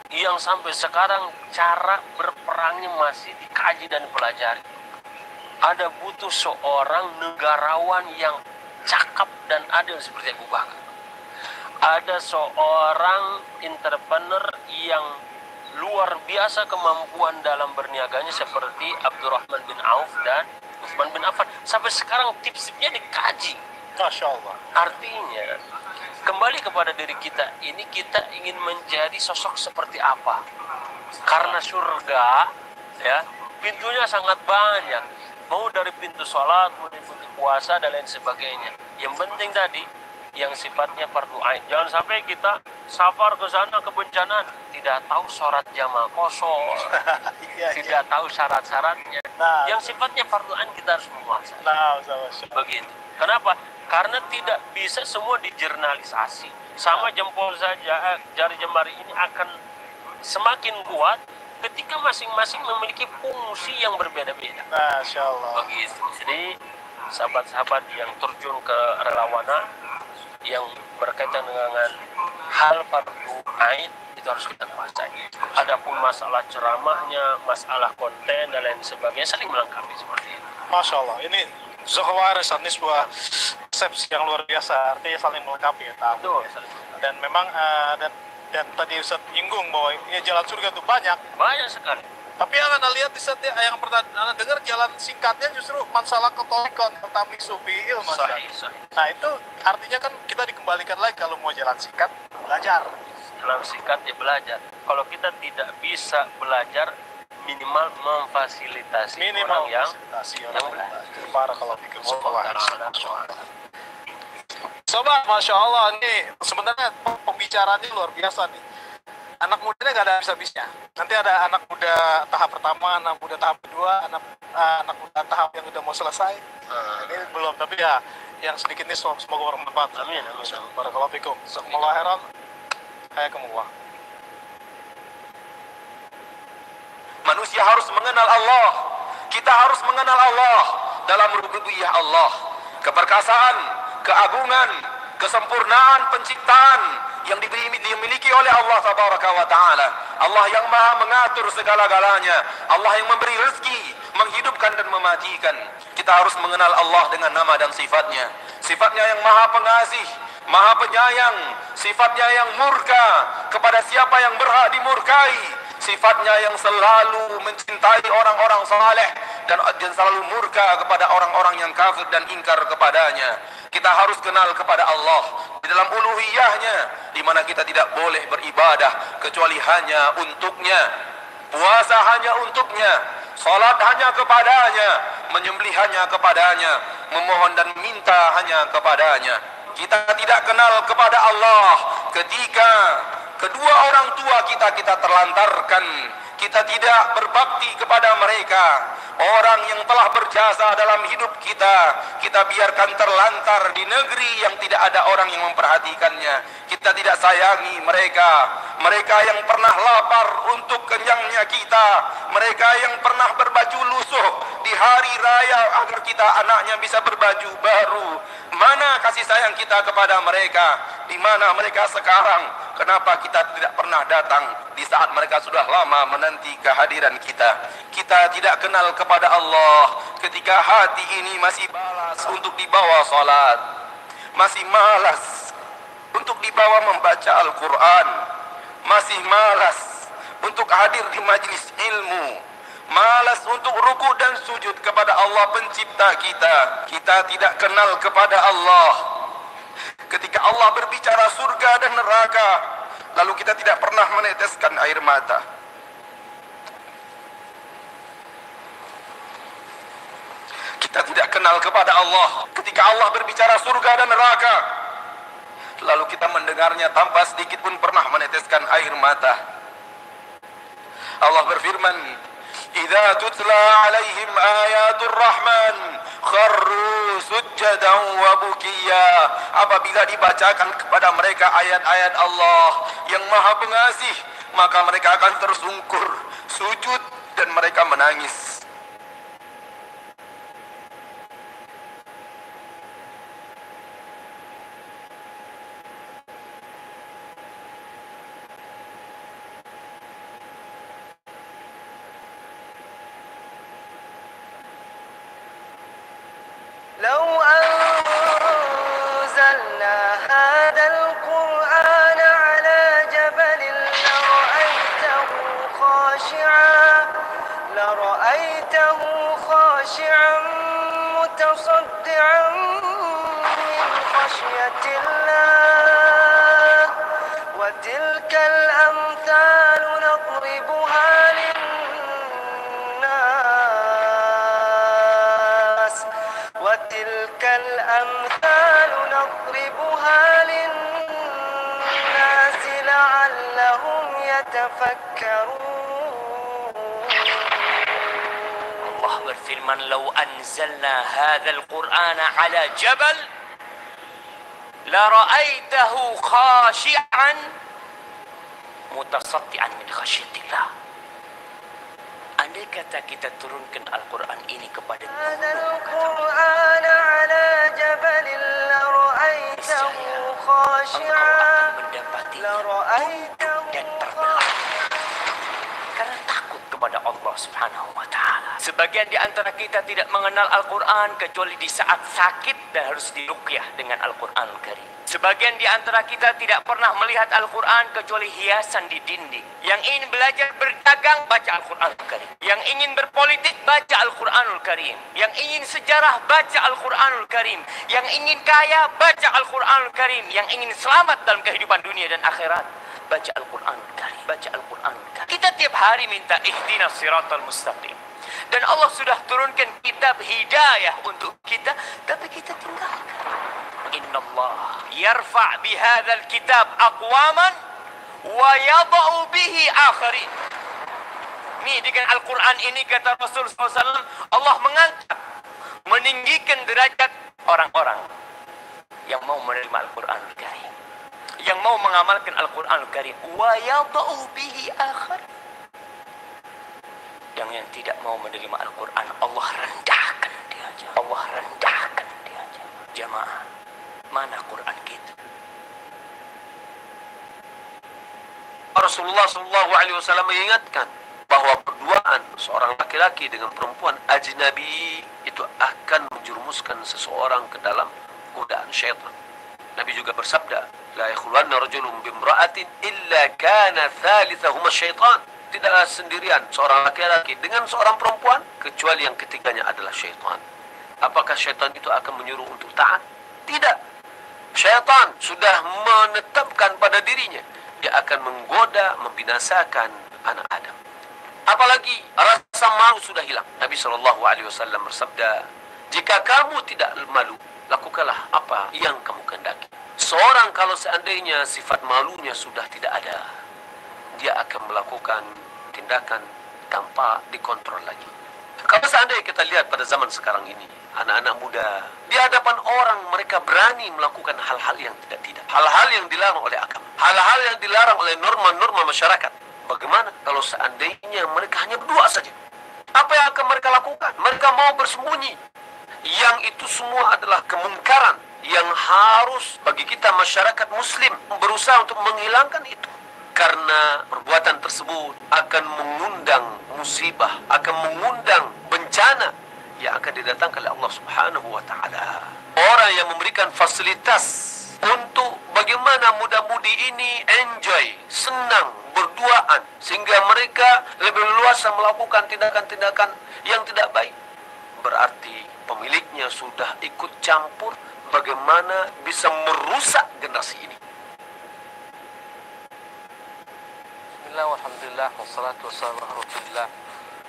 yang sampai sekarang cara berperangnya masih dikaji dan dipelajari. Ada butuh seorang negarawan yang cakap dan adil seperti Abu Bakar. Ada seorang entrepreneur yang luar biasa kemampuan dalam berniaganya seperti Abdurrahman bin Auf dan Utsman bin Affan. Sampai sekarang tips-tipsnya dikaji. Masya Allah. Artinya kembali kepada diri kita, ini kita ingin menjadi sosok seperti apa? Karena surga ya pintunya sangat banyak, mau dari pintu sholat, mau dari pintu puasa dan lain sebagainya. Yang penting tadi yang sifatnya fardu ain. Jangan sampai kita safar ke sana kebencanaan tidak tahu syarat jamaah kosor, tidak tahu syarat-syaratnya. Yang sifatnya fardu ain kita harus menguasai. Begitu. Kenapa? Karena tidak bisa semua dijurnalisasi. Sama jempol saja, jari jemari ini akan semakin kuat ketika masing-masing memiliki fungsi yang berbeda-beda. Masya Allah. Begitu. Jadi sahabat-sahabat yang terjun ke relawanan yang berkaitan dengan hal fardu ain itu harus kita kuasai. Adapun masalah ceramahnya, masalah konten dan lain sebagainya saling melengkapi seperti itu. Masya Allah. Ini Zohwaris ini sebuah konsep yang luar biasa, artinya saling melengkapi ya. Betul. Dan memang dan tadi Ustaz nyinggung bahwa ya, jalan surga itu banyak sekali. Tapi yang Anda lihat di saat yang pernah Anda dengar jalan singkatnya justru masalah ketolikon, tentang sufi ilmu. Sahih. Nah itu artinya kan kita dikembalikan lagi kalau mau jalan singkat, belajar. Jalan singkat ya belajar. Kalau kita tidak bisa belajar, minimal memfasilitasi orang yang belajar. Barakallahu fikum. Sobat, Masya Allah, ini sebenarnya pembicaraannya luar biasa nih. Anak mudanya nggak ada habis-habisnya. Nanti ada anak muda tahap pertama, anak muda tahap kedua, anak muda tahap yang udah mau selesai. Ini belum, tapi ya yang sedikit ini semoga bermanfaat. Amin. Barakallahu fikum. Jazakumullah khairan. Hayakumullah. Manusia harus mengenal Allah. Kita harus mengenal Allah dalam rububiyah Allah. Keperkasaan, keagungan, kesempurnaan penciptaan yang dimiliki oleh Allah Tabaraka wa Ta'ala. Allah yang maha mengatur segala-galanya. Allah yang memberi rezeki, menghidupkan dan mematikan. Kita harus mengenal Allah dengan nama dan sifatnya. Sifatnya yang maha pengasih, maha penyayang. Sifatnya yang murka kepada siapa yang berhak dimurkai. Sifatnya yang selalu mencintai orang-orang saleh dan selalu murka kepada orang-orang yang kafir dan ingkar kepadanya. Kita harus kenal kepada Allah di dalam uluhiyahnya, di mana kita tidak boleh beribadah kecuali hanya untuknya, puasa hanya untuknya, salat hanya kepadanya, menyembelih hanya kepadanya, memohon dan minta hanya kepadanya. Kita tidak kenal kepada Allah ketika kedua orang tua kita terlantarkan. Kita tidak berbakti kepada mereka. Orang yang telah berjasa dalam hidup kita biarkan terlantar di negeri yang tidak ada orang yang memperhatikannya. Kita tidak sayangi mereka. Mereka yang pernah lapar untuk kenyangnya kita. Mereka yang pernah berbaju lusuh di hari raya agar kita anaknya bisa berbaju baru. Mana kasih sayang kita kepada mereka? Di mana mereka sekarang? Kenapa kita tidak pernah datang di saat mereka sudah lama menanti kehadiran kita? Kita tidak kenal kepada Allah ketika hati ini masih balas untuk dibawa salat. masih malas untuk dibawa membaca Al-Quran, masih malas untuk hadir di majlis ilmu, malas untuk ruku dan sujud kepada Allah pencipta kita. Kita tidak kenal kepada Allah. Ketika Allah berbicara surga dan neraka, lalu kita tidak pernah meneteskan air mata. Kita tidak kenal kepada Allah. Ketika Allah berbicara surga dan neraka, lalu kita mendengarnya tanpa sedikit pun pernah meneteskan air mata. Allah berfirman, "Idza tutla 'alaihim ayatul Rahman, kharru sujjadan wa bukiya." Apabila dibacakan kepada mereka ayat-ayat Allah yang Maha Pengasih, maka mereka akan tersungkur, sujud, dan mereka menangis. لو أنزلنا هذا القرآن على جبل لرأيته خاشعا متصدعا من خشية الله وتلك الأمثال نضربها للناس لعلهم يتفكرون. Allah berfirman, "Lau anzalna hadzal Qur'ana 'ala jabal la ra'aitahu khashi'an mutasaddian min khasyatillah." Andai kata kita turunkan Al-Quran ini kepada Al-Quran 'ala jabal la ra'aitahu khashi'an mendapati dan terbelah karena takut kepada Allah Subhanahu wa taala. Sebagian di antara kita tidak mengenal Al-Quran kecuali di saat sakit dan harus diruqyah dengan Al-Quranul Karim. Sebagian di antara kita tidak pernah melihat Al-Quran kecuali hiasan di dinding. Yang ingin belajar berdagang, baca Al-Quranul Karim. Yang ingin berpolitik, baca Al-Quranul Karim. Yang ingin sejarah, baca Al-Quranul Karim. Yang ingin kaya, baca Al-Quranul Karim. Yang ingin selamat dalam kehidupan dunia dan akhirat, baca Al-Quranul Karim. Baca Al-Quranul Karim. Kita tiap hari minta ihdinas siratal mustaqim. Dan Allah sudah turunkan kitab hidayah untuk kita, tapi kita tinggalkan. Inna Allah yarfa' bihadzal kitab aqwaman wa yada'u bihi akharin. Ini dengan Al-Quran ini, kata Rasul SAW, Allah mengangkat, meninggikan derajat orang-orang yang mau menerima Al-Quranul Karim, yang mau mengamalkan Al-Quranul Karim. Wa yada'u bihi akharin. Yang tidak mau menerima Al-Quran, Allah rendahkan dia aja. Allah rendahkan dia aja. Jamaah, mana Quran kita? Rasulullah SAW mengingatkan bahwa berduaan seorang laki-laki dengan perempuan ajnabi itu akan menjerumuskan seseorang ke dalam godaan syaitan. Nabi juga bersabda, "La yakhluwanna rajulun bimra'atin illa kana thalithahuma syaitan." Tidaklah sendirian seorang laki-laki dengan seorang perempuan kecuali yang ketiganya adalah syaitan. Apakah syaitan itu akan menyuruh untuk taat? Tidak. Syaitan sudah menetapkan pada dirinya dia akan menggoda, membinasakan anak Adam. Apalagi rasa malu sudah hilang. Nabi SAW bersabda, "Jika kamu tidak malu, lakukanlah apa yang kamu kehendaki." Seorang kalau seandainya sifat malunya sudah tidak ada, dia akan melakukan tindakan tanpa dikontrol lagi. Kalau seandainya kita lihat pada zaman sekarang ini, anak-anak muda di hadapan orang mereka berani melakukan hal-hal yang tidak, hal-hal yang dilarang oleh agama, hal-hal yang dilarang oleh norma-norma masyarakat. Bagaimana kalau seandainya mereka hanya berdua saja? Apa yang akan mereka lakukan? Mereka mau bersembunyi. Yang itu semua adalah kemungkaran yang harus bagi kita masyarakat muslim berusaha untuk menghilangkan itu. Karena perbuatan tersebut akan mengundang musibah, akan mengundang bencana yang akan didatangkan oleh Allah Subhanahu wa taala. orang yang memberikan fasilitas untuk bagaimana muda-mudi ini enjoy, senang, berduaan, sehingga mereka lebih leluasa melakukan tindakan-tindakan yang tidak baik, berarti pemiliknya sudah ikut campur bagaimana bisa merusak generasi ini. Bismillah, walhamdulillah, wassalatu wassalamu ala rasulillah,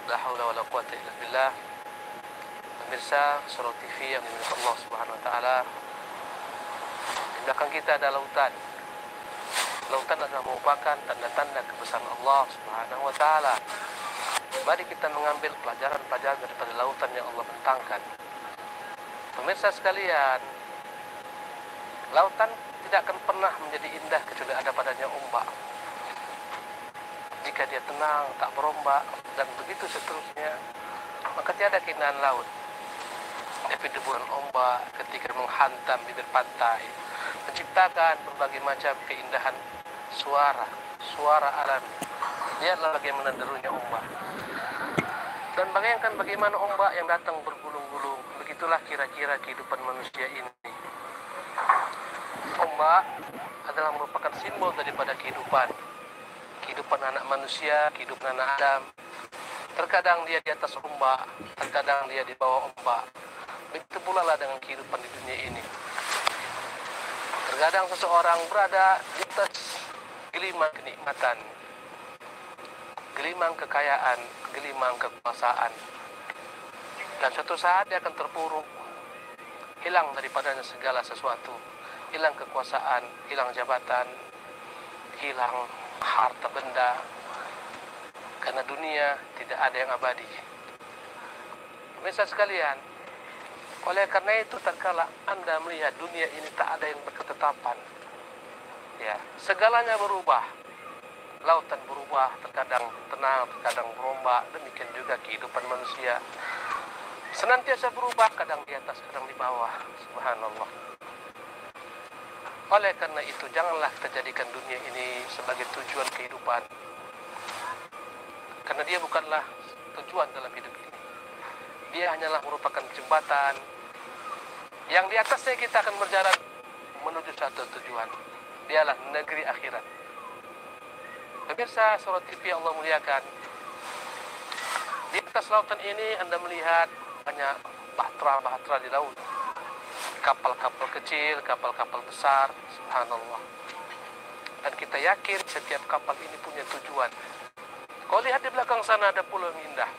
la hawla wa la quwata illa billah. Pemirsa Surau TV yang dimiliki Allah Subhanahu wa taala, di belakang kita ada lautan. Lautan adalah merupakan tanda-tanda kebesaran Allah Subhanahu wa taala. Mari kita mengambil pelajaran-pelajaran daripada lautan yang Allah bentangkan. Pemirsa sekalian, lautan tidak akan pernah menjadi indah kecuali ada padanya ombak. Jika dia tenang, tak berombak, dan begitu seterusnya, maka tiada keindahan laut. Tapi deburan ombak ketika menghantam bibir pantai menciptakan berbagai macam keindahan suara alami. Lihatlah bagaimana derunya ombak. Dan bayangkan bagaimana ombak yang datang bergulung-gulung. Begitulah kira-kira kehidupan manusia ini. Ombak adalah merupakan simbol daripada kehidupan anak manusia, kehidupan anak Adam. Terkadang dia di atas ombak, terkadang dia di bawah ombak. Begitu pula lah dengan kehidupan di dunia ini. Terkadang seseorang berada di atas gelimang kenikmatan, gelimang kekayaan, gelimang kekuasaan. Dan suatu saat dia akan terpuruk, hilang daripadanya segala sesuatu. Hilang kekuasaan, hilang jabatan, hilang harta benda. Karena dunia tidak ada yang abadi. Pemirsa sekalian, oleh karena itu tatkala Anda melihat dunia ini tak ada yang berketetapan, ya, segalanya berubah. Lautan berubah, terkadang tenang, terkadang berombak. Demikian juga kehidupan manusia, senantiasa berubah, kadang di atas, kadang di bawah. Subhanallah. Oleh karena itu, janganlah kita jadikan dunia ini sebagai tujuan kehidupan, karena dia bukanlah tujuan dalam hidup ini. Dia hanyalah merupakan jembatan yang di atasnya kita akan berjalan menuju satu tujuan. Dialah negeri akhirat. Pemirsa Surau TV Allah muliakan, di atas lautan ini Anda melihat banyak bahtera-bahtera di laut. Kapal-kapal kecil, kapal-kapal besar, subhanallah. Dan kita yakin setiap kapal ini punya tujuan. Kau lihat di belakang sana ada pulau yang indah.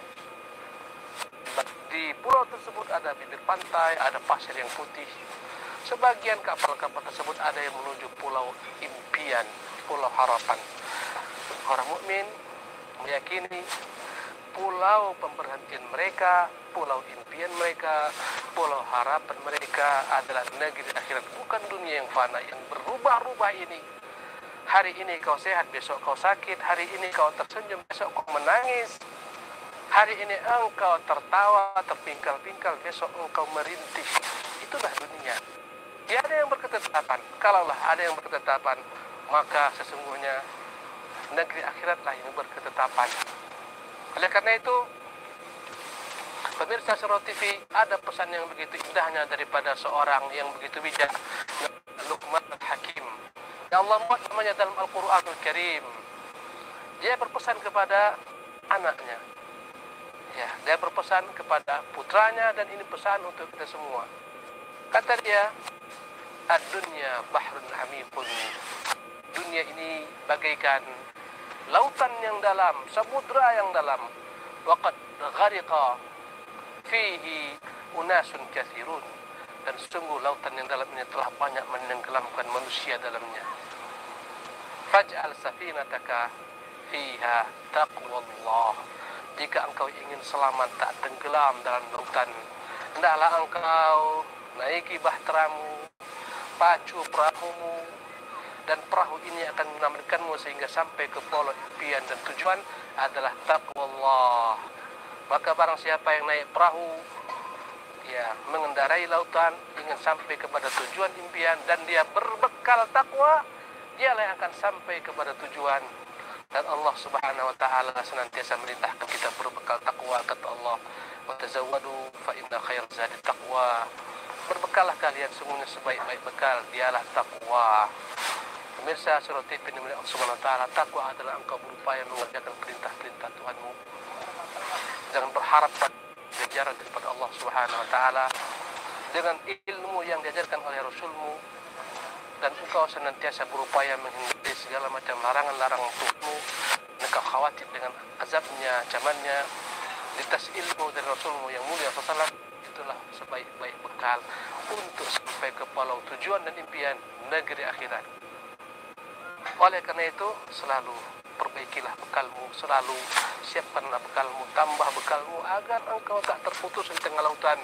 Di pulau tersebut ada bibir pantai, ada pasir yang putih. Sebagian kapal-kapal tersebut ada yang menuju pulau impian, pulau harapan. Orang mukmin meyakini pulau pemberhentian mereka, pulau impian mereka, pulau harapan mereka adalah negeri akhirat, bukan dunia yang fana yang berubah-ubah ini. Hari ini kau sehat, besok kau sakit. Hari ini kau tersenyum, besok kau menangis. Hari ini engkau tertawa, terpingkal-pingkal, besok engkau merintih. Itulah dunia. Tidak ada yang berketetapan. Kalaulah ada yang berketetapan, maka sesungguhnya negeri akhiratlah yang berketetapan. Oleh karena itu, pemirsa Surau TV, ada pesan yang begitu indahnya daripada seorang yang begitu bijak, Luqman Al-Hakim. Ya Allah buat namanya dalam Al-Quranul Karim. Dia berpesan kepada anaknya. Ya, dia berpesan kepada putranya, dan ini pesan untuk kita semua. Kata dia, ad-dunya bahrun amikun. Dunia ini bagaikan lautan yang dalam, samudra yang dalam. Waqad ghariqa fihi unasun katsirun. Dan sungguh lautan yang dalam ini telah banyak menenggelamkan manusia dalamnya. Faj'al safinataka fiha taqwallah. Jika engkau ingin selamat, tak tenggelam dalam lautan, hendaklah engkau naiki bahteramu, pacu perahumu, dan perahu ini akan menamankanmu sehingga sampai ke pulau impian, dan tujuan adalah taqwallah. Maka barang siapa yang naik perahu, ya, mengendarai lautan, ingin sampai kepada tujuan impian, dan dia berbekal takwa, dialah yang akan sampai kepada tujuan. Dan Allah Subhanahu wa taala senantiasa merintahkan kita berbekal takwa. Kata Allah, "Wa tazawwadu fa inna khairaz zadi taqwa." Berbekallah kalian semuanya sebaik-baik bekal, dialah takwa. Pemirsa surah TV ini Allah Subhanahu wa taala, takwa adalah engkau berupaya mengerjakan perintah-perintah Tuhanmu. Jangan berharap pada ganjaran daripada Allah Subhanahu wa taala dengan ilmu yang diajarkan oleh Rasulmu, dan engkau senantiasa berupaya menghindari segala macam larangan-larangan Tuhanmu. Engkau khawatir dengan azabnya, ancamannya. Di atas ilmu dari Rasulmu yang mulia SAW, itulah sebaik-baik bekal untuk sampai ke pulau tujuan dan impian negeri akhirat. Oleh karena itu, selalu perbaikilah bekalmu, selalu siapkanlah bekalmu, tambah bekalmu agar engkau tak terputus di tengah lautan,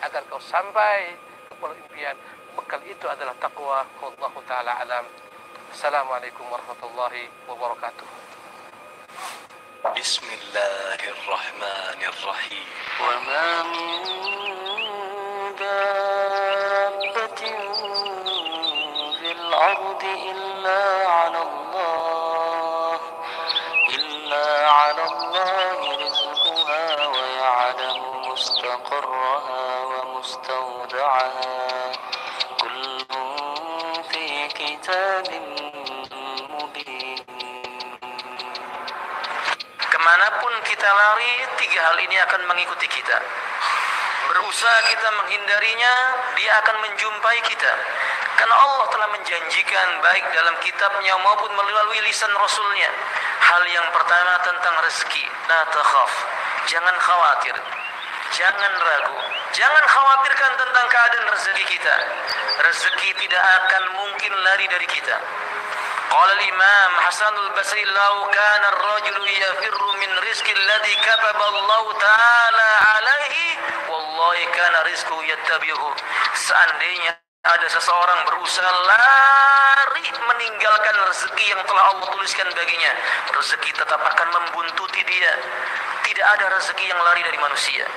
agar kau sampai ke pulau impian. Bekal itu adalah takwa. Wallahu ta'ala alam. Assalamualaikum warahmatullahi wabarakatuh. بسم الله الرحمن الرحيم وما من دابة في الأرض إلا على الله رزقها ويعلم مستقرها ومستودعها كل في كتاب مبين. Kemanapun kita lari, tiga hal ini akan mengikuti kita. Berusaha kita menghindarinya, dia akan menjumpai kita. Karena Allah telah menjanjikan baik dalam kitabnya maupun melalui lisan Rasulnya. Hal yang pertama tentang rezeki. La takhaf. Jangan khawatir. Jangan ragu. Jangan khawatirkan tentang keadaan rezeki kita. Rezeki tidak akan mungkin lari dari kita. Qala al-Imam Hasan al-Basri, "Law kana ar-rajulu yafirru min rizqi alladhi kataba Allah Ta'ala alaihi, wallahi kana rizquhu yattabi'uhu." Seandainya ada seseorang berusaha lari meninggalkan rezeki yang telah Allah tuliskan baginya, rezeki tetap akan membuntuti dia. Tidak ada rezeki yang lari dari manusia.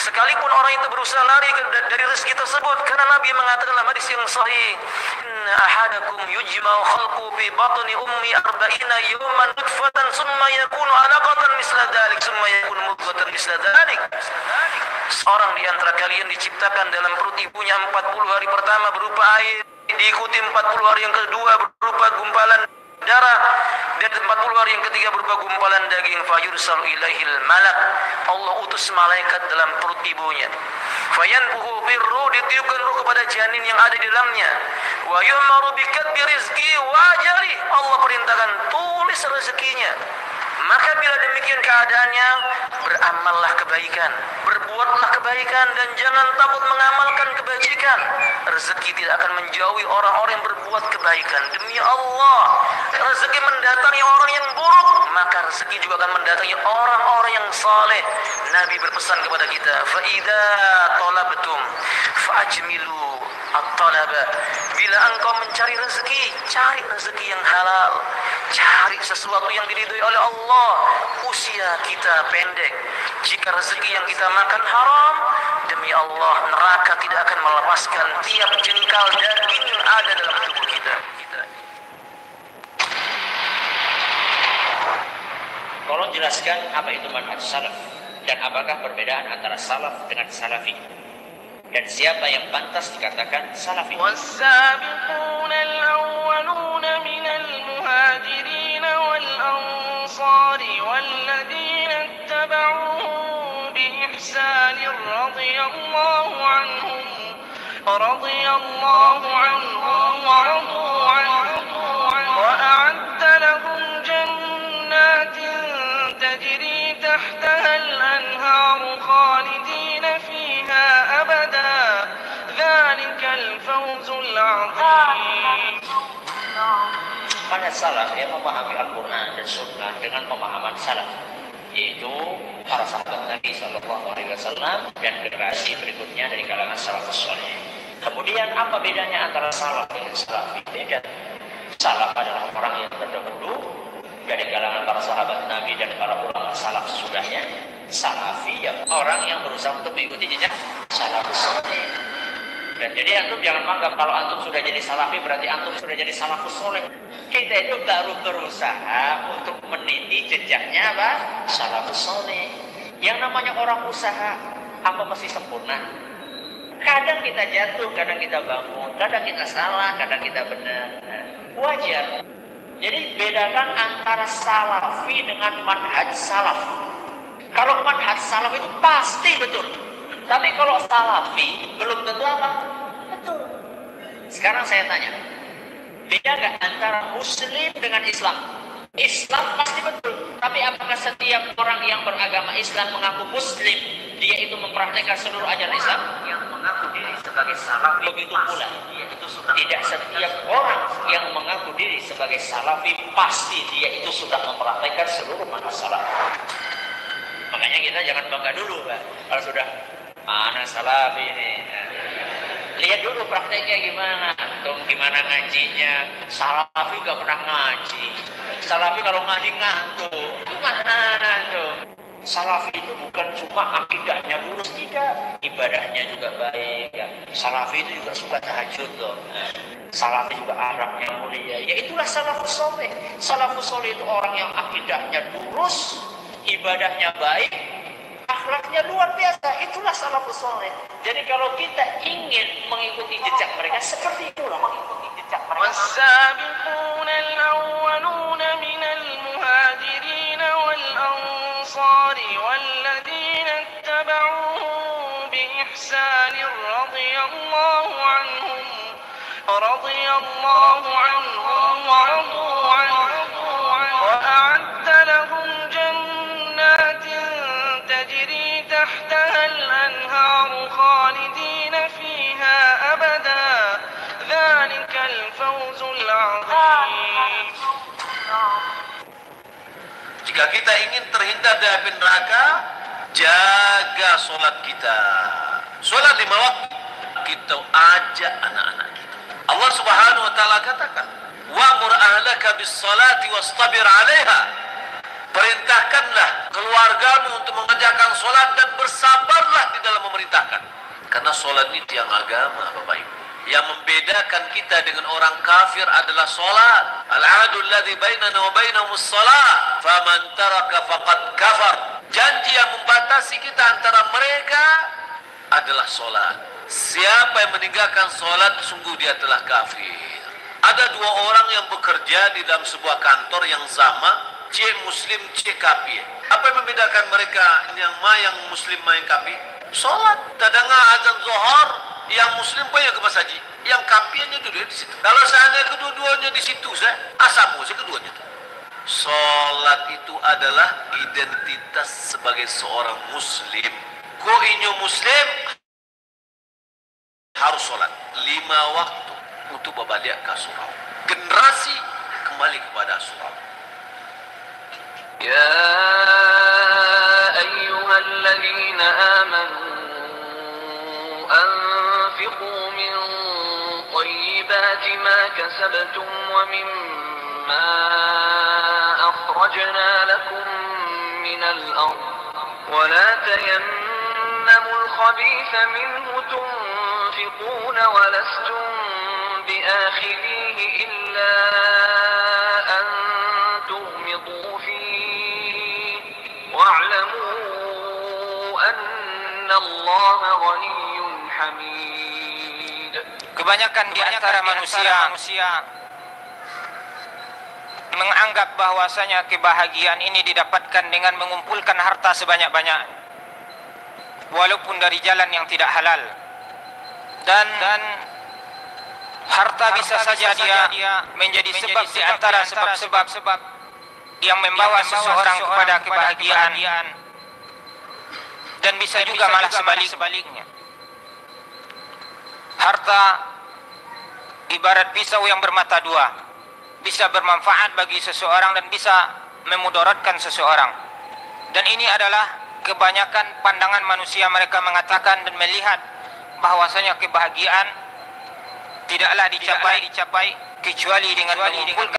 Sekalipun orang itu berusaha lari dari rezeki tersebut, karena Nabi mengatakan dalam hadis yang sahih, "Inna ahadakum yujma'u khalqu fi batni ummi 40 yawman nutfatan summa yakunu 'alaqatan misla dhalik summa yakunu mudghatan misla dhalik." Seorang di antara kalian diciptakan dalam perut ibunya 40 hari pertama berupa air, diikuti 40 hari yang kedua berupa gumpalan darah, dan 40 hari yang ketiga berupa gumpalan daging. Fayursalu ilaihil malak, Allah utus malaikat dalam perut ibunya. Fayanfuhu birru, ditiupkan ruh kepada janin yang ada di dalamnya. Wa yu'maru bikatbi rizqi wa ajali, Allah perintahkan tulis rezekinya. Maka bila demikian keadaannya, beramallah kebaikan, berbuatlah kebaikan, dan jangan takut mengamalkan kebajikan. Rezeki tidak akan menjauhi orang-orang yang berbuat kebaikan. Demi Allah, rezeki mendatangi orang yang buruk, maka rezeki juga akan mendatangi orang-orang yang saleh. Nabi berpesan kepada kita, "Fa'idha talabtum fa'ajmilu at-talaba." Bila engkau mencari rezeki, cari rezeki yang halal. Cari sesuatu yang diridhoi oleh Allah. Usia kita pendek. Jika rezeki yang kita makan haram, demi Allah, neraka tidak akan melepaskan tiap jengkal daging yang ada dalam tubuh kita. Tolong jelaskan apa itu manhaj salaf dan apakah perbedaan antara salaf dengan salafi, dan siapa yang pantas dikatakan salafi. والسابقون الأولون من المهاجرين والأنصار والذين اتبعوهم بإحسان رضي الله عنهم ورضوا عنه وأعد لهم جنات تجري تحتها الأنهار خالدين فيها أبدا ذلك الفوز العظيم. Manhaj salaf dia memahami Al-Quran dan Sunnah dengan pemahaman salaf, yaitu para sahabat Nabi SAW dan generasi berikutnya dari kalangan salafus saleh. Kemudian apa bedanya antara salaf dengan salafi? Beda. Salaf adalah orang yang terdahulu dari kalangan para sahabat Nabi dan para ulama salaf sesudahnya. Salafi ya orang yang berusaha untuk mengikuti jejak salafus saleh. Dan jadi antum jangan menganggap kalau antum sudah jadi salafi berarti antum sudah jadi salafus soleh. Kita itu baru berusaha untuk meniti jejaknya apa? Salafus soleh. Yang namanya orang usaha apa mesti sempurna? Kadang kita jatuh, kadang kita bangun, kadang kita salah, kadang kita benar. Wajar. Jadi bedakan antara salafi dengan manhaj salaf. Kalau manhaj salaf itu pasti betul. Tapi kalau salafi belum tentu apa? Betul. Sekarang saya tanya, beda nggak antara Muslim dengan Islam? Islam pasti betul. Tapi apakah setiap orang yang beragama Islam mengaku Muslim, dia itu mempraktekkan seluruh ajaran Islam? Yang mengaku diri sebagai salafi, begitu pula tidak setiap orang yang mengaku diri sebagai salafi pasti dia itu sudah mempraktekkan seluruh manhaj salaf. Makanya kita jangan bangga dulu, Pak. Kalau sudah mana salafi ini, lihat dulu prakteknya gimana. Tuh gimana ngajinya. Salafi gak pernah ngaji. Salafi kalau ngaji ngantuk. Gimana tuh? Salafi itu bukan cuma akidahnya lurus, tidak, ibadahnya juga baik ya. Salafi itu juga suka tahajud loh. Salafi juga akhlaknya mulia. Ya itulah salafus soleh. Salafus soleh itu orang yang akidahnya lurus, ibadahnya baik, akhlaknya luar biasa. Itulah salafus soleh. Jadi kalau kita ingin mengikuti jejak mereka, seperti itulah mengikuti jejak mereka. والسابقون الأولون من المهاجرين والأنصار والذين اتبعوهم بإحسان رضي الله عنهم ورضوا عنه وأعد لهم جنات تجري تحتها الأنهار خالدين فيها أبدا ذلك الفوز العظيم. Jika kita ingin terhindar dari api neraka, jaga solat kita. Solat 5 waktu. Kita ajak anak-anak kita. Allah Subhanahu wa taala katakan, "Wa'mur ahlaka bis-salati wastabir 'alaiha." Perintahkanlah keluargamu untuk mengerjakan solat dan bersabarlah di dalam memerintahkan. Karena solat ini tiang agama, Bapak Ibu. Yang membedakan kita dengan orang kafir adalah solat. Al-'ahdu alladhi bainana wa bainahumus salat. Faman taraka faqad kafar. Janji yang membatasi kita antara mereka adalah solat. Siapa yang meninggalkan solat, sungguh dia telah kafir. Ada 2 orang yang bekerja di dalam sebuah kantor yang sama, C muslim, C kafir. Apa yang membedakan mereka? Yang muslim, yang kafir? Solat. Tadanga azan zuhur, yang muslim banyak ke masjid, yang kafirnya dulu di situ. Kalau seandainya kedua-duanya di situ, asamu keduanya itu. Solat itu adalah identitas sebagai seorang muslim. Ko inyo muslim harus solat 5 waktu untuk berbalik ke surau. Generasi kembali kepada surau. Ya ayyuhalladzina amanu أنفقوا من طيبات ما كسبتم ومما أخرجنا لكم من الأرض ولا تيمموا الخبيث منه تنفقون ولستم بآخذيه إلا أن تغمضوا فيه واعلموا أن الله غني. Kebanyakan di antara manusia menganggap bahwasanya kebahagiaan ini didapatkan dengan mengumpulkan harta sebanyak-banyak, walaupun dari jalan yang tidak halal. Dan harta bisa saja dia menjadi sebab di antara sebab-sebab yang membawa seseorang kepada kebahagiaan, dan bisa juga malah sebaliknya. Harta ibarat pisau yang bermata 2, bisa bermanfaat bagi seseorang dan bisa memudaratkan seseorang. Dan ini adalah kebanyakan pandangan manusia. Mereka mengatakan dan melihat bahwasanya kebahagiaan tidaklah dicapai kecuali dengan mengumpulkan